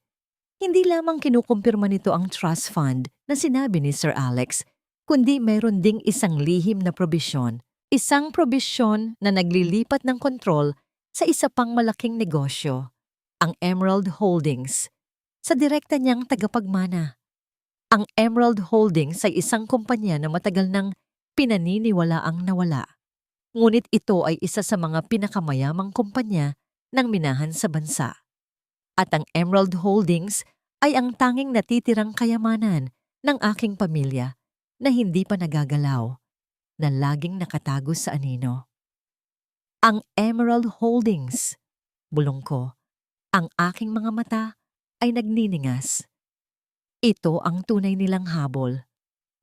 Hindi lamang kinukumpirma nito ang trust fund na sinabi ni Sir Alex, kundi mayroon ding isang lihim na probisyon. Isang probisyon na naglilipat ng kontrol sa isa pang malaking negosyo, ang Emerald Holdings, sa direkta niyang tagapagmana. Ang Emerald Holdings ay isang kumpanya na matagal nang pinaniniwalaang nawala. Ngunit ito ay isa sa mga pinakamayamang kumpanya ng minahan sa bansa. At ang Emerald Holdings ay ang tanging natitirang kayamanan ng aking pamilya na hindi pa nagagalaw, na laging nakatago sa anino. Ang Emerald Holdings, bulong ko, ang aking mga mata ay nagniningas. Ito ang tunay nilang habol.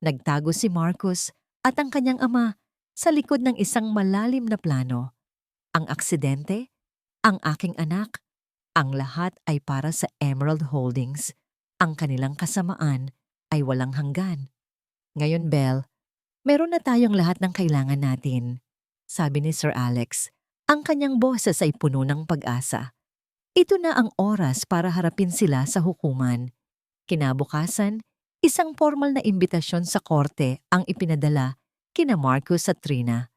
Nagtago si Marcus at ang kanyang ama sa likod ng isang malalim na plano. Ang aksidente, ang aking anak, ang lahat ay para sa Emerald Holdings. Ang kanilang kasamaan ay walang hanggan. Ngayon, Belle, meron na tayong lahat ng kailangan natin, sabi ni Sir Alex. Ang kanyang boses ay puno ng pag-asa. Ito na ang oras para harapin sila sa hukuman. Kinabukasan, isang formal na imbitasyon sa korte ang ipinadala kina Marcus at Trina.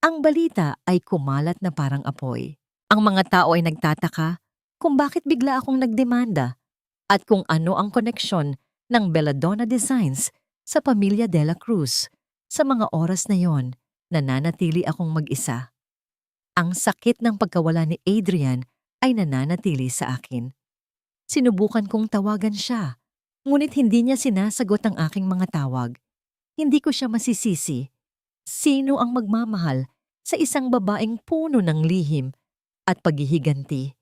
Ang balita ay kumalat na parang apoy. Ang mga tao ay nagtataka kung bakit bigla akong nagdemanda at kung ano ang koneksyon ng Belladonna Designs sa pamilya De La Cruz. Sa mga oras na yon, nananatili akong mag-isa. Ang sakit ng pagkawala ni Adrian ay nananatili sa akin. Sinubukan kong tawagan siya, ngunit hindi niya sinasagot ang aking mga tawag. Hindi ko siya masisisi. Sino ang magmamahal sa isang babaeng puno ng lihim at paghihiganti?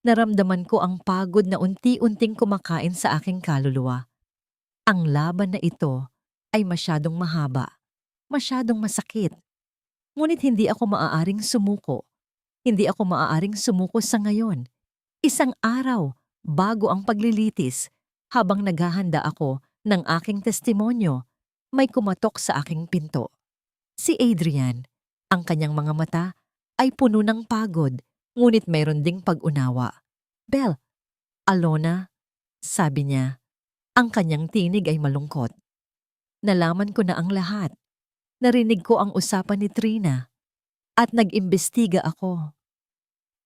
Naramdaman ko ang pagod na unti-unting kumakain sa aking kaluluwa. Ang laban na ito ay masyadong mahaba. Masyadong masakit. Ngunit hindi ako maaaring sumuko. Hindi ako maaaring sumuko sa ngayon. Isang araw bago ang paglilitis, habang naghahanda ako ng aking testimonyo, may kumatok sa aking pinto. Si Adrian, ang kanyang mga mata ay puno ng pagod, ngunit mayroon ding pag-unawa. Belle, Alona, sabi niya, ang kanyang tinig ay malungkot. Nalaman ko na ang lahat. Narinig ko ang usapan ni Trina at nag-imbestiga ako.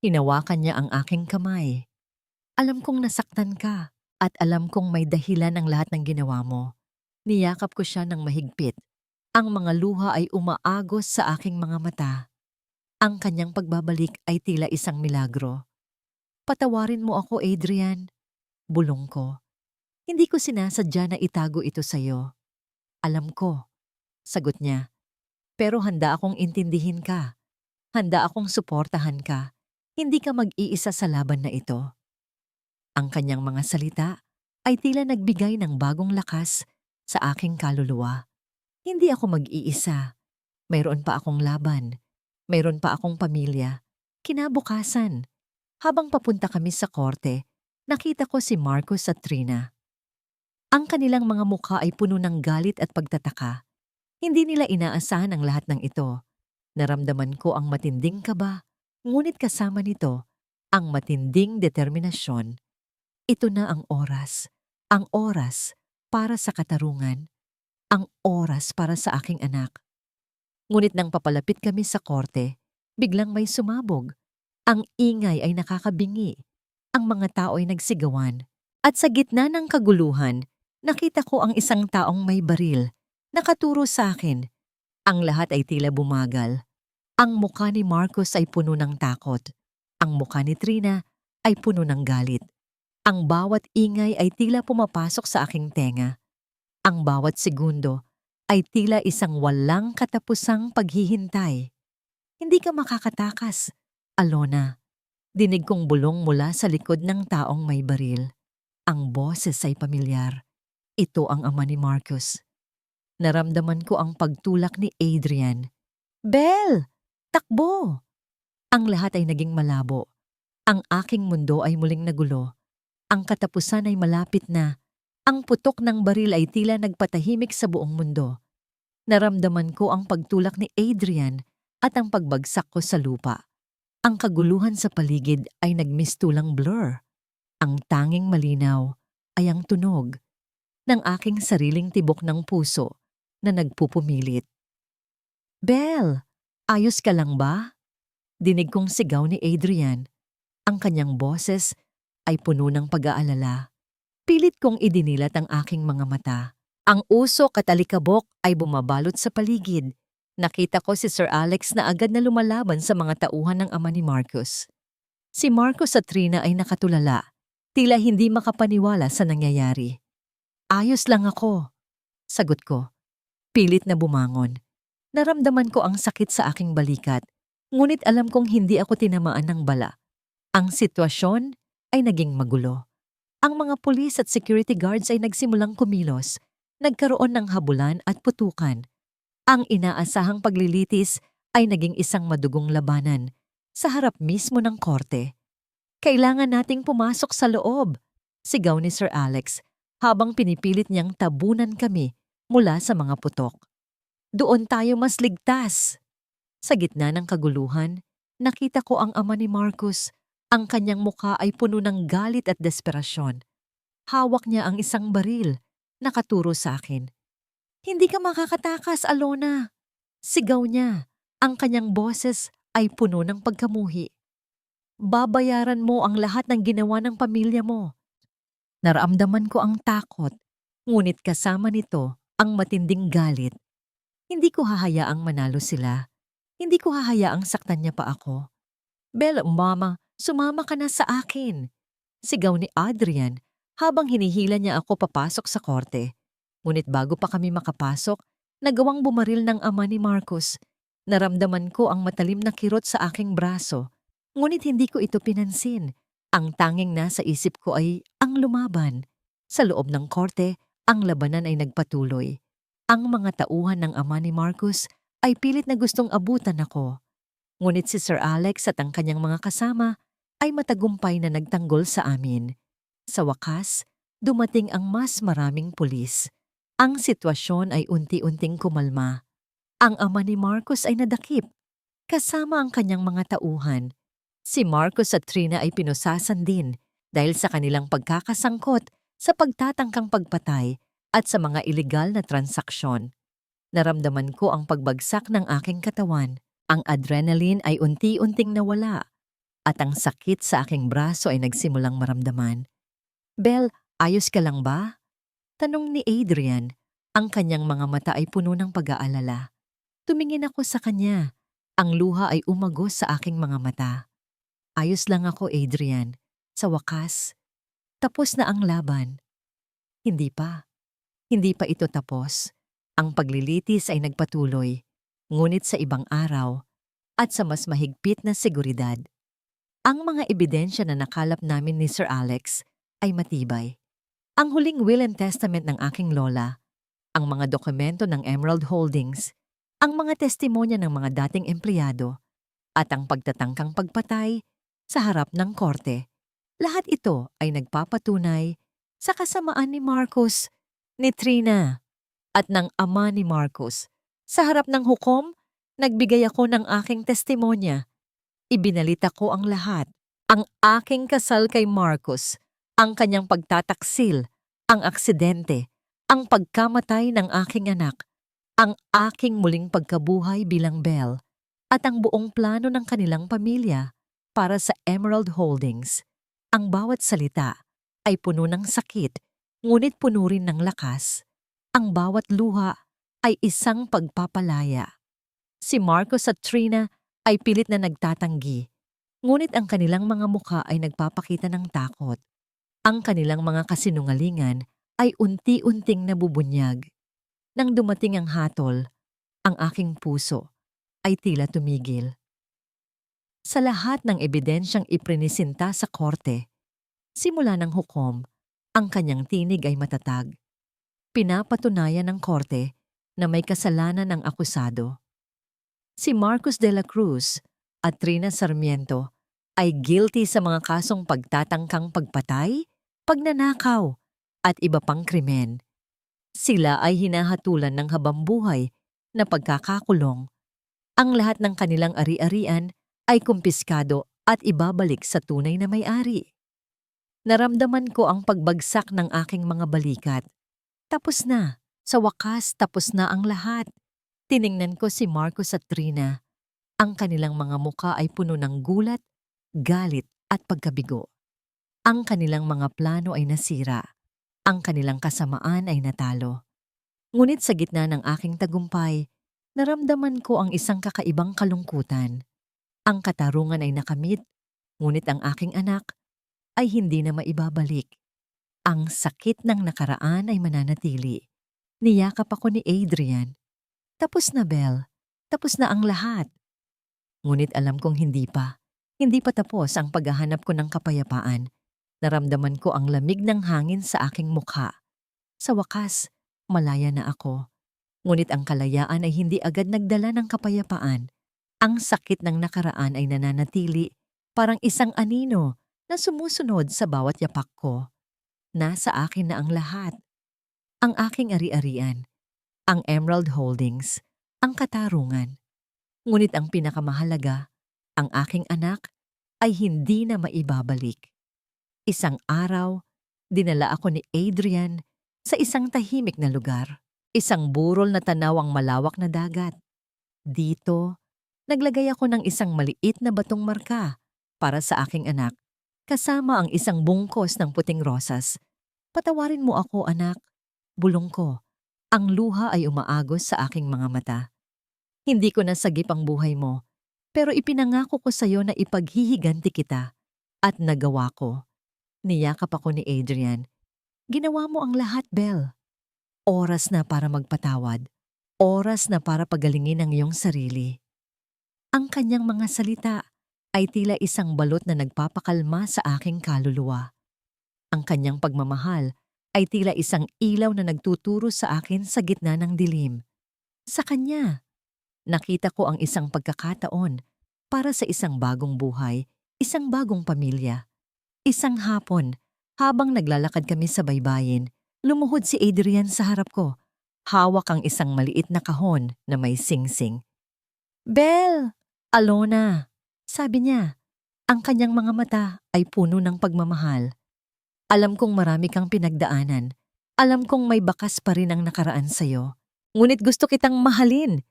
Hinawakan niya ang aking kamay. Alam kong nasaktan ka at alam kong may dahilan ang lahat ng ginawa mo. Niyakap ko siya ng mahigpit. Ang mga luha ay umaagos sa aking mga mata. Ang kanyang pagbabalik ay tila isang milagro. Patawarin mo ako, Adrian. Bulong ko. Hindi ko sinasadya na itago ito sa'yo. Alam ko. Sagot niya, pero handa akong intindihin ka. Handa akong suportahan ka. Hindi ka mag-iisa sa laban na ito. Ang kanyang mga salita ay tila nagbigay ng bagong lakas sa aking kaluluwa. Hindi ako mag-iisa. Mayroon pa akong laban. Mayroon pa akong pamilya. Kinabukasan, habang papunta kami sa korte, nakita ko si Marcus at Trina. Ang kanilang mga mukha ay puno ng galit at pagtataka. Hindi nila inaasahan ang lahat ng ito. Naramdaman ko ang matinding kaba, ngunit kasama nito ang matinding determinasyon. Ito na ang oras para sa katarungan. ang oras para sa aking anak. Ngunit nang papalapit kami sa korte, biglang may sumabog. Ang ingay ay nakakabingi. Ang mga tao ay nagsigawan. At sa gitna ng kaguluhan, nakita ko ang isang taong may baril. Nakaturo sa akin. Ang lahat ay tila bumagal. Ang mukha ni Marcos ay puno ng takot. Ang mukha ni Trina ay puno ng galit. Ang bawat ingay ay tila pumapasok sa aking tenga. Ang bawat segundo ay tila isang walang katapusang paghihintay. Hindi ka makakatakas, Alona. Dinig kong bulong mula sa likod ng taong may baril. Ang boses ay pamilyar. Ito ang ama ni Marcos. Naramdaman ko ang pagtulak ni Adrian. Belle! Takbo! Ang lahat ay naging malabo. Ang aking mundo ay muling nagulo. Ang katapusan ay malapit na. Ang putok ng baril ay tila nagpatahimik sa buong mundo. Naramdaman ko ang pagtulak ni Adrian at ang pagbagsak ko sa lupa. Ang kaguluhan sa paligid ay nagmistulang blur. Ang tanging malinaw ay ang tunog ng aking sariling tibok ng puso na nagpupumilit. Belle, ayos ka lang ba? Dinig kong sigaw ni Adrian. Ang kanyang boses ay puno ng pag-aalala. Pilit kong idinilat ang aking mga mata. Ang usok at alikabok ay bumabalot sa paligid. Nakita ko si Sir Alex na agad na lumalaban sa mga tauhan ng ama ni Marcos. Si Marcos at Trina ay nakatulala. Tila hindi makapaniwala sa nangyayari. Ayos lang ako, sagot ko. Pilit na bumangon. Naramdaman ko ang sakit sa aking balikat, ngunit alam kong hindi ako tinamaan ng bala. Ang sitwasyon ay naging magulo. Ang mga pulis at security guards ay nagsimulang kumilos. Nagkaroon ng habulan at putukan. Ang inaasahang paglilitis ay naging isang madugong labanan sa harap mismo ng korte. Kailangan nating pumasok sa loob, sigaw ni Sir Alex habang pinipilit niyang tabunan kami mula sa mga putok. Doon tayo mas ligtas. Sa gitna ng kaguluhan, nakita ko ang ama ni Marcos. Ang kanyang mukha ay puno ng galit at desperasyon. Hawak niya ang isang baril, nakaturo sa akin. Hindi ka makakatakas, Alona. Sigaw niya. Ang kanyang boses ay puno ng pagkamuhi. Babayaran mo ang lahat ng ginawa ng pamilya mo. Naramdaman ko ang takot, ngunit kasama nito ang matinding galit. Hindi ko hahayaang manalo sila. Hindi ko hahayaang saktan niya pa ako. Belle, mama, sumama ka na sa akin. Sigaw ni Adrian habang hinihila niya ako papasok sa korte. Ngunit bago pa kami makapasok, nagawang bumaril ng ama ni Marcos. Naramdaman ko ang matalim na kirot sa aking braso. Ngunit hindi ko ito pinansin. Ang tanging nasa isip ko ay ang lumaban. Sa loob ng korte, ang labanan ay nagpatuloy. Ang mga tauhan ng ama ni Marcos ay pilit na gustong abutan ako. Ngunit si Sir Alex at ang kanyang mga kasama ay matagumpay na nagtanggol sa amin. Sa wakas, dumating ang mas maraming pulis. Ang sitwasyon ay unti-unting kumalma. Ang ama ni Marcos ay nadakip, kasama ang kanyang mga tauhan. Si Marcos at Trina ay pinusasan din dahil sa kanilang pagkakasangkot sa pagtatangkang pagpatay at sa mga ilegal na transaksyon. Naramdaman ko ang pagbagsak ng aking katawan. Ang adrenaline ay unti-unting nawala at ang sakit sa aking braso ay nagsimulang maramdaman. Belle, ayos ka lang ba? Tanong ni Adrian. Ang kanyang mga mata ay puno ng pag-aalala. Tumingin ako sa kanya. Ang luha ay umagos sa aking mga mata. Ayos lang ako, Adrian. Sa wakas, tapos na ang laban. Hindi pa. Hindi pa ito tapos. Ang paglilitis ay nagpatuloy, ngunit sa ibang araw at sa mas mahigpit na seguridad. Ang mga ebidensya na nakalap namin ni Sir Alex ay matibay. Ang huling will and testament ng aking lola, ang mga dokumento ng Emerald Holdings, ang mga testimonya ng mga dating empleyado, at ang pagtatangkang pagpatay sa harap ng korte. Lahat ito ay nagpapatunay sa kasamaan ni Marcos, ni Trina, at ng ama ni Marcos. Sa harap ng hukom, nagbigay ako ng aking testimonya. Ibinalita ko ang lahat. Ang aking kasal kay Marcos, ang kanyang pagtataksil, ang aksidente, ang pagkamatay ng aking anak, ang aking muling pagkabuhay bilang Belle, at ang buong plano ng kanilang pamilya para sa Emerald Holdings. Ang bawat salita ay puno ng sakit, ngunit puno rin ng lakas. Ang bawat luha ay isang pagpapalaya. Si Marcos at Trina ay pilit na nagtatanggi, ngunit ang kanilang mga mukha ay nagpapakita ng takot. Ang kanilang mga kasinungalingan ay unti-unting nabubunyag. Nang dumating ang hatol, ang aking puso ay tila tumigil. Sa lahat ng ebidensyang iprinisinta sa korte, simula ng hukom, ang kanyang tinig ay matatag. Pinapatunayan ng korte na may kasalanan ng akusado. Si Marcos de la Cruz at Trina Sarmiento ay guilty sa mga kasong pagtatangkang pagpatay, pagnanakaw, at iba pang krimen. Sila ay hinahatulan ng habambuhay na pagkakakulong. Ang lahat ng kanilang ari-arian ay kumpiskado at ibabalik sa tunay na may-ari. Naramdaman ko ang pagbagsak ng aking mga balikat. Tapos na. Sa wakas, tapos na ang lahat. Tiningnan ko si Marcos at Trina. Ang kanilang mga muka ay puno ng gulat, galit at pagkabigo. Ang kanilang mga plano ay nasira. Ang kanilang kasamaan ay natalo. Ngunit sa gitna ng aking tagumpay, naramdaman ko ang isang kakaibang kalungkutan. Ang katarungan ay nakamit, ngunit ang aking anak ay hindi na maibabalik. Ang sakit ng nakaraan ay mananatili. Niyakap ako ni Adrian. Tapos na, Belle. Tapos na ang lahat. Ngunit alam kong hindi pa. Hindi pa tapos ang paghahanap ko ng kapayapaan. Naramdaman ko ang lamig ng hangin sa aking mukha. Sa wakas, malaya na ako. Ngunit ang kalayaan ay hindi agad nagdala ng kapayapaan. Ang sakit ng nakaraan ay nananatili, parang isang anino na sumusunod sa bawat yapak ko. Nasa akin na ang lahat. Ang aking ari-arian, ang Emerald Holdings, ang katarungan. Ngunit ang pinakamahalaga, ang aking anak, ay hindi na maibabalik. Isang araw, dinala ako ni Adrian sa isang tahimik na lugar. Isang burol na tanaw ang malawak na dagat. Dito, naglagay ako ng isang maliit na batong marka para sa aking anak, kasama ang isang bungkos ng puting rosas. Patawarin mo ako, anak. Bulong ko. Ang luha ay umaagos sa aking mga mata. Hindi ko nasagip ang buhay mo, pero ipinangako ko sa iyo na ipaghihiganti kita. At nagawa ko. Niyakap ako ni Adrian. Ginawa mo ang lahat, Belle. Oras na para magpatawad. Oras na para pagalingin ang iyong sarili. Ang kanyang mga salita ay tila isang balot na nagpapakalma sa aking kaluluwa. Ang kanyang pagmamahal ay tila isang ilaw na nagtuturo sa akin sa gitna ng dilim. Sa kanya, nakita ko ang isang pagkakataon para sa isang bagong buhay, isang bagong pamilya. Isang hapon, habang naglalakad kami sa baybayin, lumuhod si Adrian sa harap ko. Hawak ang isang maliit na kahon na may singsing. "Belle! Alona!" sabi niya. Ang kanyang mga mata ay puno ng pagmamahal. Alam kong marami kang pinagdaanan. Alam kong may bakas pa rin ang nakaraan sa'yo. Ngunit gusto kitang mahalin.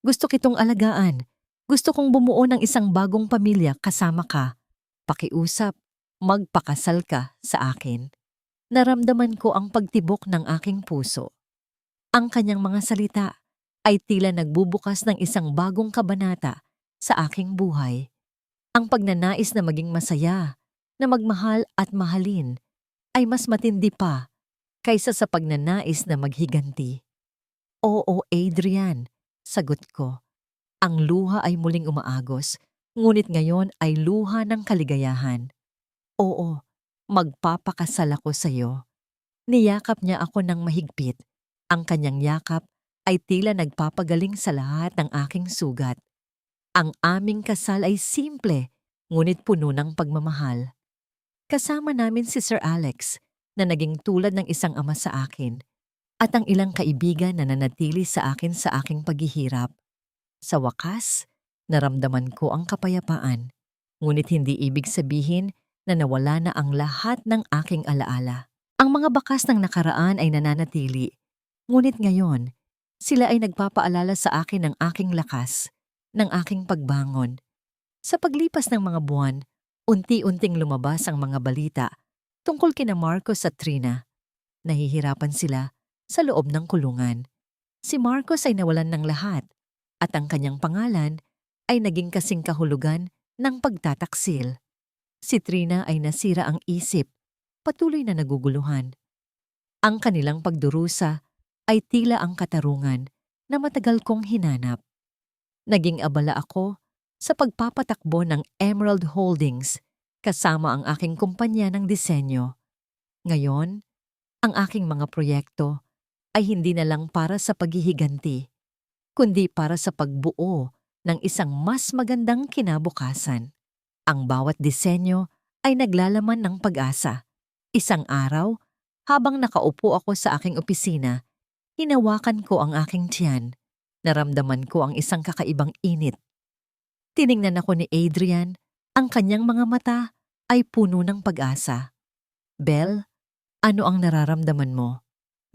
Gusto kitong alagaan. Gusto kong bumuo ng isang bagong pamilya kasama ka. Pakiusap, magpakasal ka sa akin. Naramdaman ko ang pagtibok ng aking puso. Ang kanyang mga salita ay tila nagbubukas ng isang bagong kabanata sa aking buhay. Ang pagnanais na maging masaya, na magmahal at mahalin, ay mas matindi pa kaysa sa pagnanais na maghiganti. "Oo, Adrian," sagot ko. Ang luha ay muling umaagos, ngunit ngayon ay luha ng kaligayahan. "Oo, magpapakasal ako sa iyo." Niyakap niya ako ng mahigpit. Ang kanyang yakap ay tila nagpapagaling sa lahat ng aking sugat. Ang aming kasal ay simple, ngunit puno ng pagmamahal. Kasama namin si Sir Alex, na naging tulad ng isang ama sa akin, at ang ilang kaibigan na nanatili sa akin sa aking paghihirap. Sa wakas, naramdaman ko ang kapayapaan, ngunit hindi ibig sabihin na nawala na ang lahat ng aking alaala. Ang mga bakas ng nakaraan ay nananatili, Ngunit ngayon, sila ay nagpapaalala sa akin ng aking lakas, ng aking pagbangon. Sa paglipas ng mga buwan, unti-unting lumabas ang mga balita tungkol kina Marcos at Trina. Nahihirapan sila sa loob ng kulungan. Si Marcos ay nawalan ng lahat at ang kanyang pangalan ay naging kasing kahulugan ng pagtataksil. Si Trina ay nasira ang isip, patuloy na naguguluhan. Ang kanilang pagdurusa ay tila ang katarungan na matagal kong hinanap. Naging abala ako sa pagpapatakbo ng Emerald Holdings kasama ang aking kumpanya ng disenyo. Ngayon, ang aking mga proyekto ay hindi na lang para sa paghihiganti, kundi para sa pagbuo ng isang mas magandang kinabukasan. Ang bawat disenyo ay naglalaman ng pag-asa. Isang araw, habang nakaupo ako sa aking opisina, hinawakan ko ang aking tiyan. Naramdaman ko ang isang kakaibang init. Tiningnan ako ni Adrian, ang kanyang mga mata ay puno ng pag-asa. "Belle, ano ang nararamdaman mo?"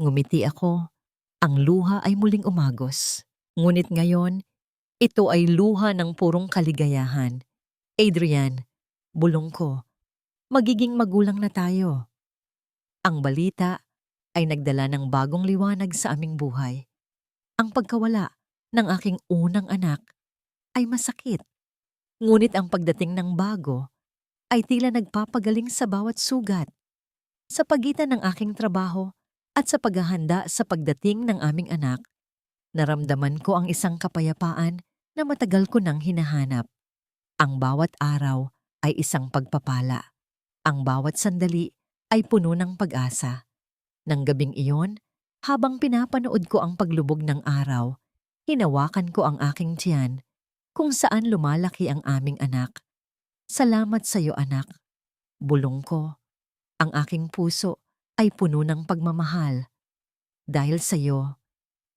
Ngumiti ako. Ang luha ay muling umagos. Ngunit ngayon, ito ay luha ng purong kaligayahan. "Adrian," bulong ko, "magiging magulang na tayo." Ang balita ay nagdala ng bagong liwanag sa aming buhay. Ang pagkawala ng aking unang anak ay masakit. Ngunit ang pagdating ng bago ay tila nagpapagaling sa bawat sugat. Sa pagitan ng aking trabaho at sa paghahanda sa pagdating ng aming anak, naramdaman ko ang isang kapayapaan na matagal ko nang hinahanap. Ang bawat araw ay isang pagpapala. Ang bawat sandali ay puno ng pag-asa. Nang gabing iyon, habang pinapanood ko ang paglubog ng araw, hinawakan ko ang aking tiyan kung saan lumalaki ang aming anak. "Salamat sa iyo, anak." Bulong ko. Ang aking puso ay puno ng pagmamahal. Dahil sa iyo,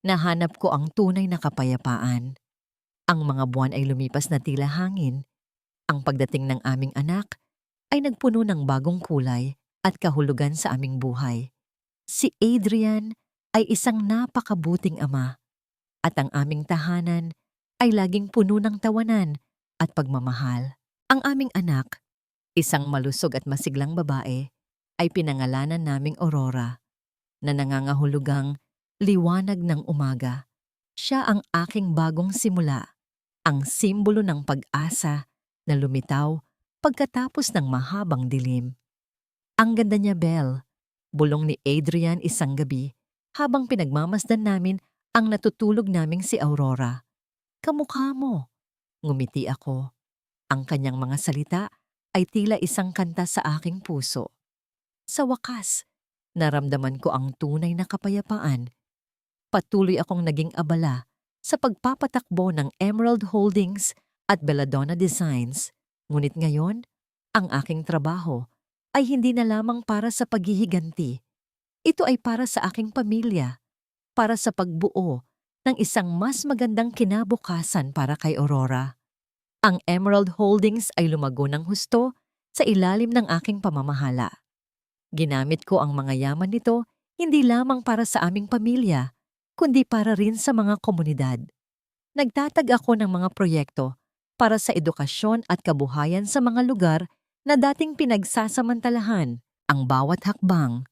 nahanap ko ang tunay na kapayapaan. Ang mga buwan ay lumipas na tila hangin. Ang pagdating ng aming anak ay nagpuno ng bagong kulay at kahulugan sa aming buhay. Si Adrian ay isang napakabuting ama at ang aming tahanan ay laging puno ng tawanan at pagmamahal. Ang aming anak, isang malusog at masiglang babae, ay pinangalanan naming Aurora, na nangangahulugang liwanag ng umaga. Siya ang aking bagong simula, ang simbolo ng pag-asa na lumitaw pagkatapos ng mahabang dilim. "Ang ganda niya, Belle," bulong ni Adrian isang gabi habang pinagmamasdan namin ang natutulog naming si Aurora. "Kamukha mo." Ngumiti ako. Ang kanyang mga salita ay tila isang kanta sa aking puso. Sa wakas, naramdaman ko ang tunay na kapayapaan. Patuloy akong naging abala sa pagpapatakbo ng Emerald Holdings at Belladonna Designs. Ngunit ngayon, ang aking trabaho ay hindi na lamang para sa paghihiganti. Ito ay para sa aking pamilya, para sa pagbuo ng isang mas magandang kinabukasan para kay Aurora. Ang Emerald Holdings ay lumago ng husto sa ilalim ng aking pamamahala. Ginamit ko ang mga yaman nito hindi lamang para sa aming pamilya, kundi para rin sa mga komunidad. Nagtatag ako ng mga proyekto para sa edukasyon at kabuhayan sa mga lugar na dating pinagsasamantalahan. Ang bawat hakbang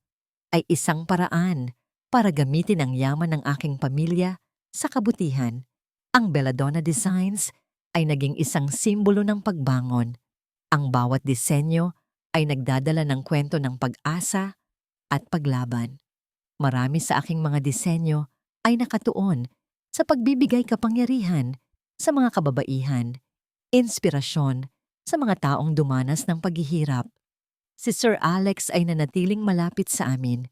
ay isang paraan para gamitin ang yaman ng aking pamilya sa kabutihan. Ang Belladonna Designs ay naging isang simbolo ng pagbangon. Ang bawat disenyo ay nagdadala ng kwento ng pag-asa at paglaban. Marami sa aking mga disenyo ay nakatuon sa pagbibigay kapangyarihan sa mga kababaihan, inspirasyon sa mga taong dumanas ng paghihirap. Si Sir Alex ay nanatiling malapit sa amin.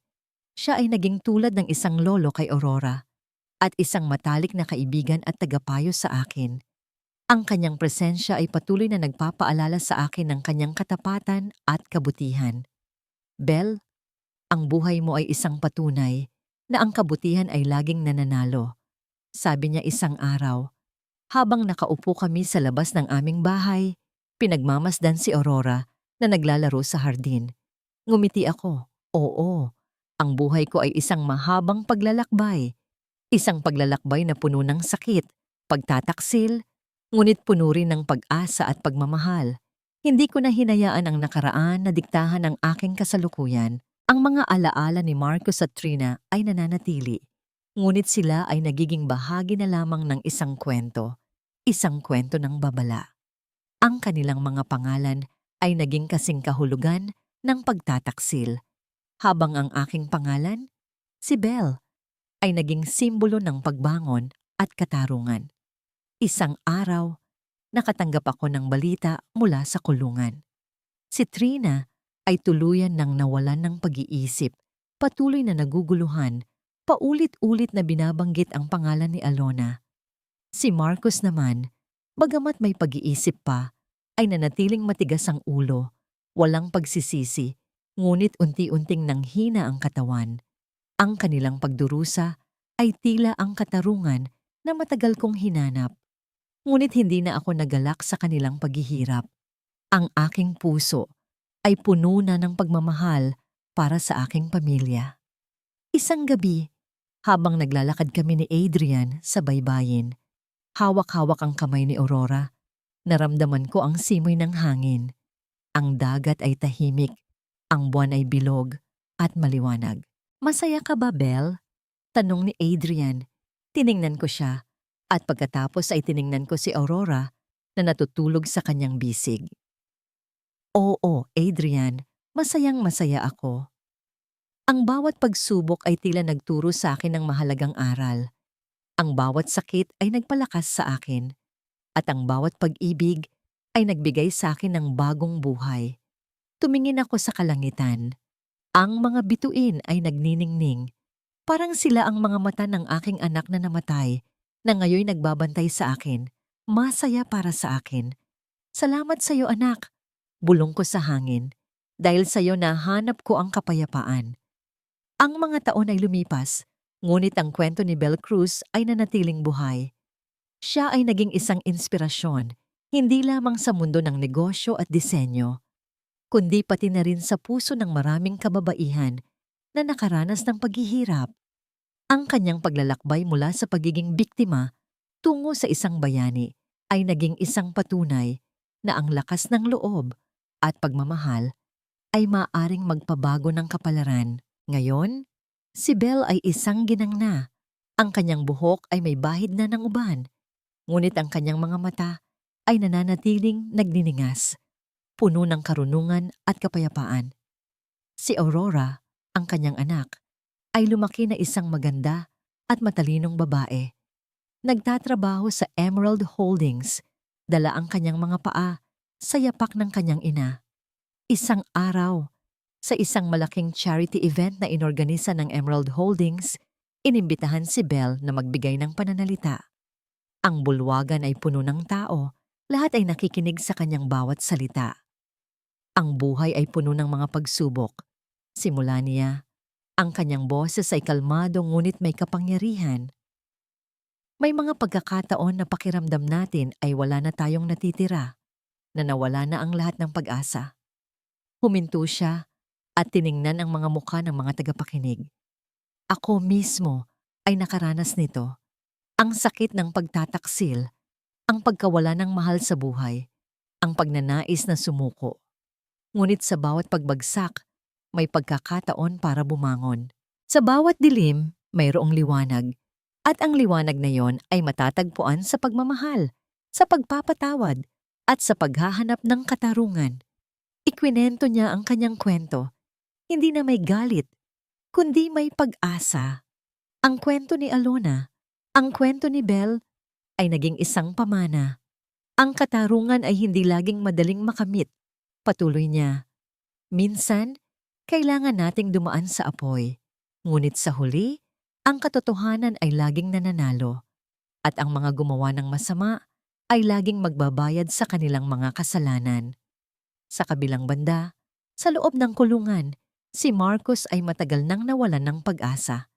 Siya ay naging tulad ng isang lolo kay Aurora at isang matalik na kaibigan at tagapayo sa akin. Ang kanyang presensya ay patuloy na nagpapaalala sa akin ng kanyang katapatan at kabutihan. "Belle, ang buhay mo ay isang patunay na ang kabutihan ay laging nananalo," sabi niya isang araw. Habang nakaupo kami sa labas ng aming bahay, pinagmamasdan si Aurora na naglalaro sa hardin. Ngumiti ako. Oo, Ang buhay ko ay isang mahabang paglalakbay. Isang paglalakbay na puno ng sakit, pagtataksil, ngunit puno rin ng pag-asa at pagmamahal. Hindi ko na hinayaan ang nakaraan na diktahan ng aking kasalukuyan. Ang mga alaala ni Marcos at Trina ay nananatili, ngunit sila ay nagiging bahagi na lamang ng isang kwento ng babala. Ang kanilang mga pangalan ay naging kasing kahulugan ng pagtataksil, habang ang aking pangalan, si Belle, ay naging simbolo ng pagbangon at katarungan. Isang araw, nakatanggap ako ng balita mula sa kulungan. Si Trina ay tuluyan ng nawalan ng pag-iisip, patuloy na naguguluhan, paulit-ulit na binabanggit ang pangalan ni Alona. Si Marcos naman, bagamat may pag-iisip pa, ay nanatiling matigas ang ulo, walang pagsisisi, ngunit unti-unting nanghina ang katawan. Ang kanilang pagdurusa ay tila ang katarungan na matagal kong hinanap. Ngunit hindi na ako nagalak sa kanilang paghihirap. Ang aking puso ay puno na ng pagmamahal para sa aking pamilya. Isang gabi, habang naglalakad kami ni Adrian sa baybayin, hawak-hawak ang kamay ni Aurora, naramdaman ko ang simoy ng hangin. Ang dagat ay tahimik, ang buwan ay bilog at maliwanag. "Masaya ka ba, Belle?" tanong ni Adrian. Tiningnan ko siya at pagkatapos ay tiningnan ko si Aurora na natutulog sa kanyang bisig. "Oo, Adrian, masayang-masaya ako." Ang bawat pagsubok ay tila nagturo sa akin ng mahalagang aral. Ang bawat sakit ay nagpalakas sa akin. At ang bawat pag-ibig ay nagbigay sa akin ng bagong buhay. Tumingin ako sa kalangitan. Ang mga bituin ay nagniningning. Parang sila ang mga mata ng aking anak na namatay, na ngayon nagbabantay sa akin, masaya para sa akin. "Salamat sa iyo, anak," bulong ko sa hangin. "Dahil sa iyo nahanap ko ang kapayapaan." Ang mga taon ay lumipas, ngunit ang kwento ni Belle Cruz ay nanatiling buhay. Siya ay naging isang inspirasyon, hindi lamang sa mundo ng negosyo at disenyo, kundi pati na rin sa puso ng maraming kababaihan na nakaranas ng paghihirap. Ang kanyang paglalakbay mula sa pagiging biktima tungo sa isang bayani ay naging isang patunay na ang lakas ng loob at pagmamahal ay maaaring magpabago ng kapalaran. Ngayon, si Belle ay isang ginang na. Ang kanyang buhok ay may bahid na ng uban, ngunit ang kanyang mga mata ay nananatiling nagniningas, puno ng karunungan at kapayapaan. Si Aurora, ang kanyang anak, ay lumaki na isang maganda at matalinong babae. Nagtatrabaho sa Emerald Holdings, dala ang kanyang mga paa sa yapak ng kanyang ina. Isang araw, sa isang malaking charity event na inorganisa ng Emerald Holdings, inimbitahan si Belle na magbigay ng pananalita. Ang bulwagan ay puno ng tao, lahat ay nakikinig sa kanyang bawat salita. Ang buhay ay puno ng mga pagsubok. Simula niya, ang kanyang boses ay kalmado ngunit may kapangyarihan. May mga pagkakataon na pakiramdam natin ay wala na tayong natitira, na nawala na ang lahat ng pag-asa. Huminto siya at tiningnan ang mga mukha ng mga tagapakinig. Ako mismo ay nakaranas nito. Ang sakit ng pagtataksil, ang pagkawala ng mahal sa buhay, ang pagnanais na sumuko. Ngunit sa bawat pagbagsak, may pagkakataon para bumangon. Sa bawat dilim, mayroong liwanag. At ang liwanag na yon ay matatagpuan sa pagmamahal, sa pagpapatawad, at sa paghahanap ng katarungan. Ikwinento niya ang kanyang kwento, hindi na may galit, kundi may pag-asa. Ang kwento ni Alona, ang kwento ni Belle, ay naging isang pamana. Ang katarungan ay hindi laging madaling makamit, patuloy niya. Minsan, kailangan nating dumaan sa apoy, ngunit sa huli, ang katotohanan ay laging nananalo, at ang mga gumawa ng masama ay laging magbabayad sa kanilang mga kasalanan. Sa kabilang banda, sa loob ng kulungan, si Marcos ay matagal nang nawalan ng pag-asa.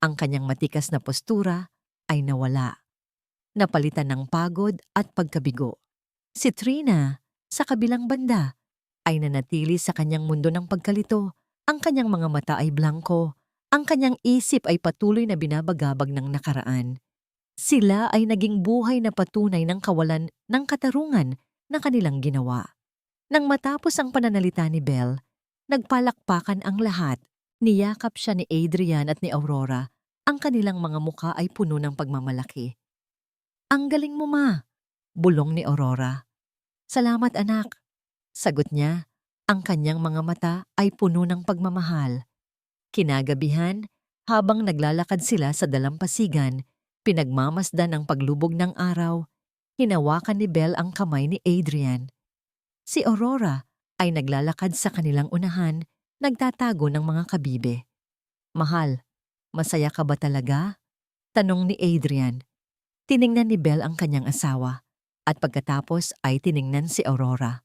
Ang kanyang matikas na postura ay nawala, napalitan ng pagod at pagkabigo. Si Trina, sa kabilang banda, ay nanatili sa kanyang mundo ng pagkalito. Ang kanyang mga mata ay blanko Ang kanyang isip ay patuloy na binabagabag ng nakaraan. Sila ay naging buhay na patunay ng kawalan ng katarungan na kanilang ginawa. Nang matapos ang pananalita ni Belle, nagpalakpakan ang lahat. Niyakap siya ni Adrian at ni Aurora. Ang kanilang mga mukha ay puno ng pagmamalaki. "Ang galing mo, ma," bulong ni Aurora. "Salamat, anak," sagot niya. Ang kanyang mga mata ay puno ng pagmamahal. Kinagabihan, habang naglalakad sila sa dalampasigan, pinagmamasdan ang paglubog ng araw, hinawakan ni Belle ang kamay ni Adrian. Si Aurora ay naglalakad sa kanilang unahan, nagtatago ng mga kabibe. "Mahal, masaya ka ba talaga?" tanong ni Adrian. Tiningnan ni Belle ang kanyang asawa, at pagkatapos ay tiningnan si Aurora.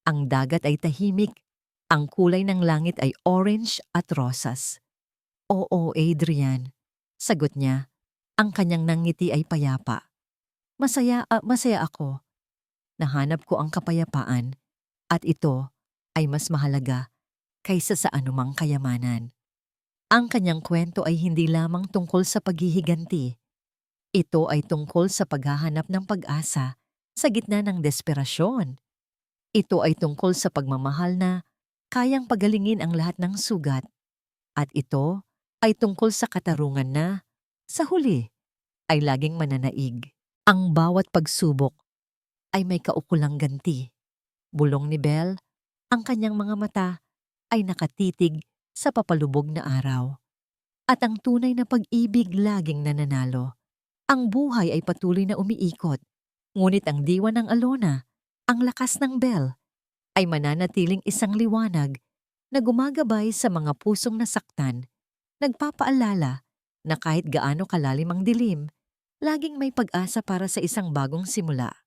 Ang dagat ay tahimik, ang kulay ng langit ay orange at rosas. "Oo, Adrian," sagot niya. Ang kanyang nangiti ay payapa. Masaya ako. Nahanap ko ang kapayapaan, at ito ay mas mahalaga kaysa sa anumang kayamanan." Ang kanyang kwento ay hindi lamang tungkol sa paghihiganti. Ito ay tungkol sa paghahanap ng pag-asa sa gitna ng desperasyon. Ito ay tungkol sa pagmamahal na kayang pagalingin ang lahat ng sugat. At ito ay tungkol sa katarungan na, sa huli, ay laging mananaig. Ang bawat pagsubok ay may kaukulang ganti. Bulong ni Belle, ang kanyang mga mata ay nakatitig sa papalubog na araw. At ang tunay na pag-ibig laging nananalo. Ang buhay ay patuloy na umiikot, ngunit ang diwa ng Alona, ang lakas ng Belle, ay mananatiling isang liwanag na gumagabay sa mga pusong nasaktan, nagpapaalala na kahit gaano kalalim ang dilim, laging may pag-asa para sa isang bagong simula.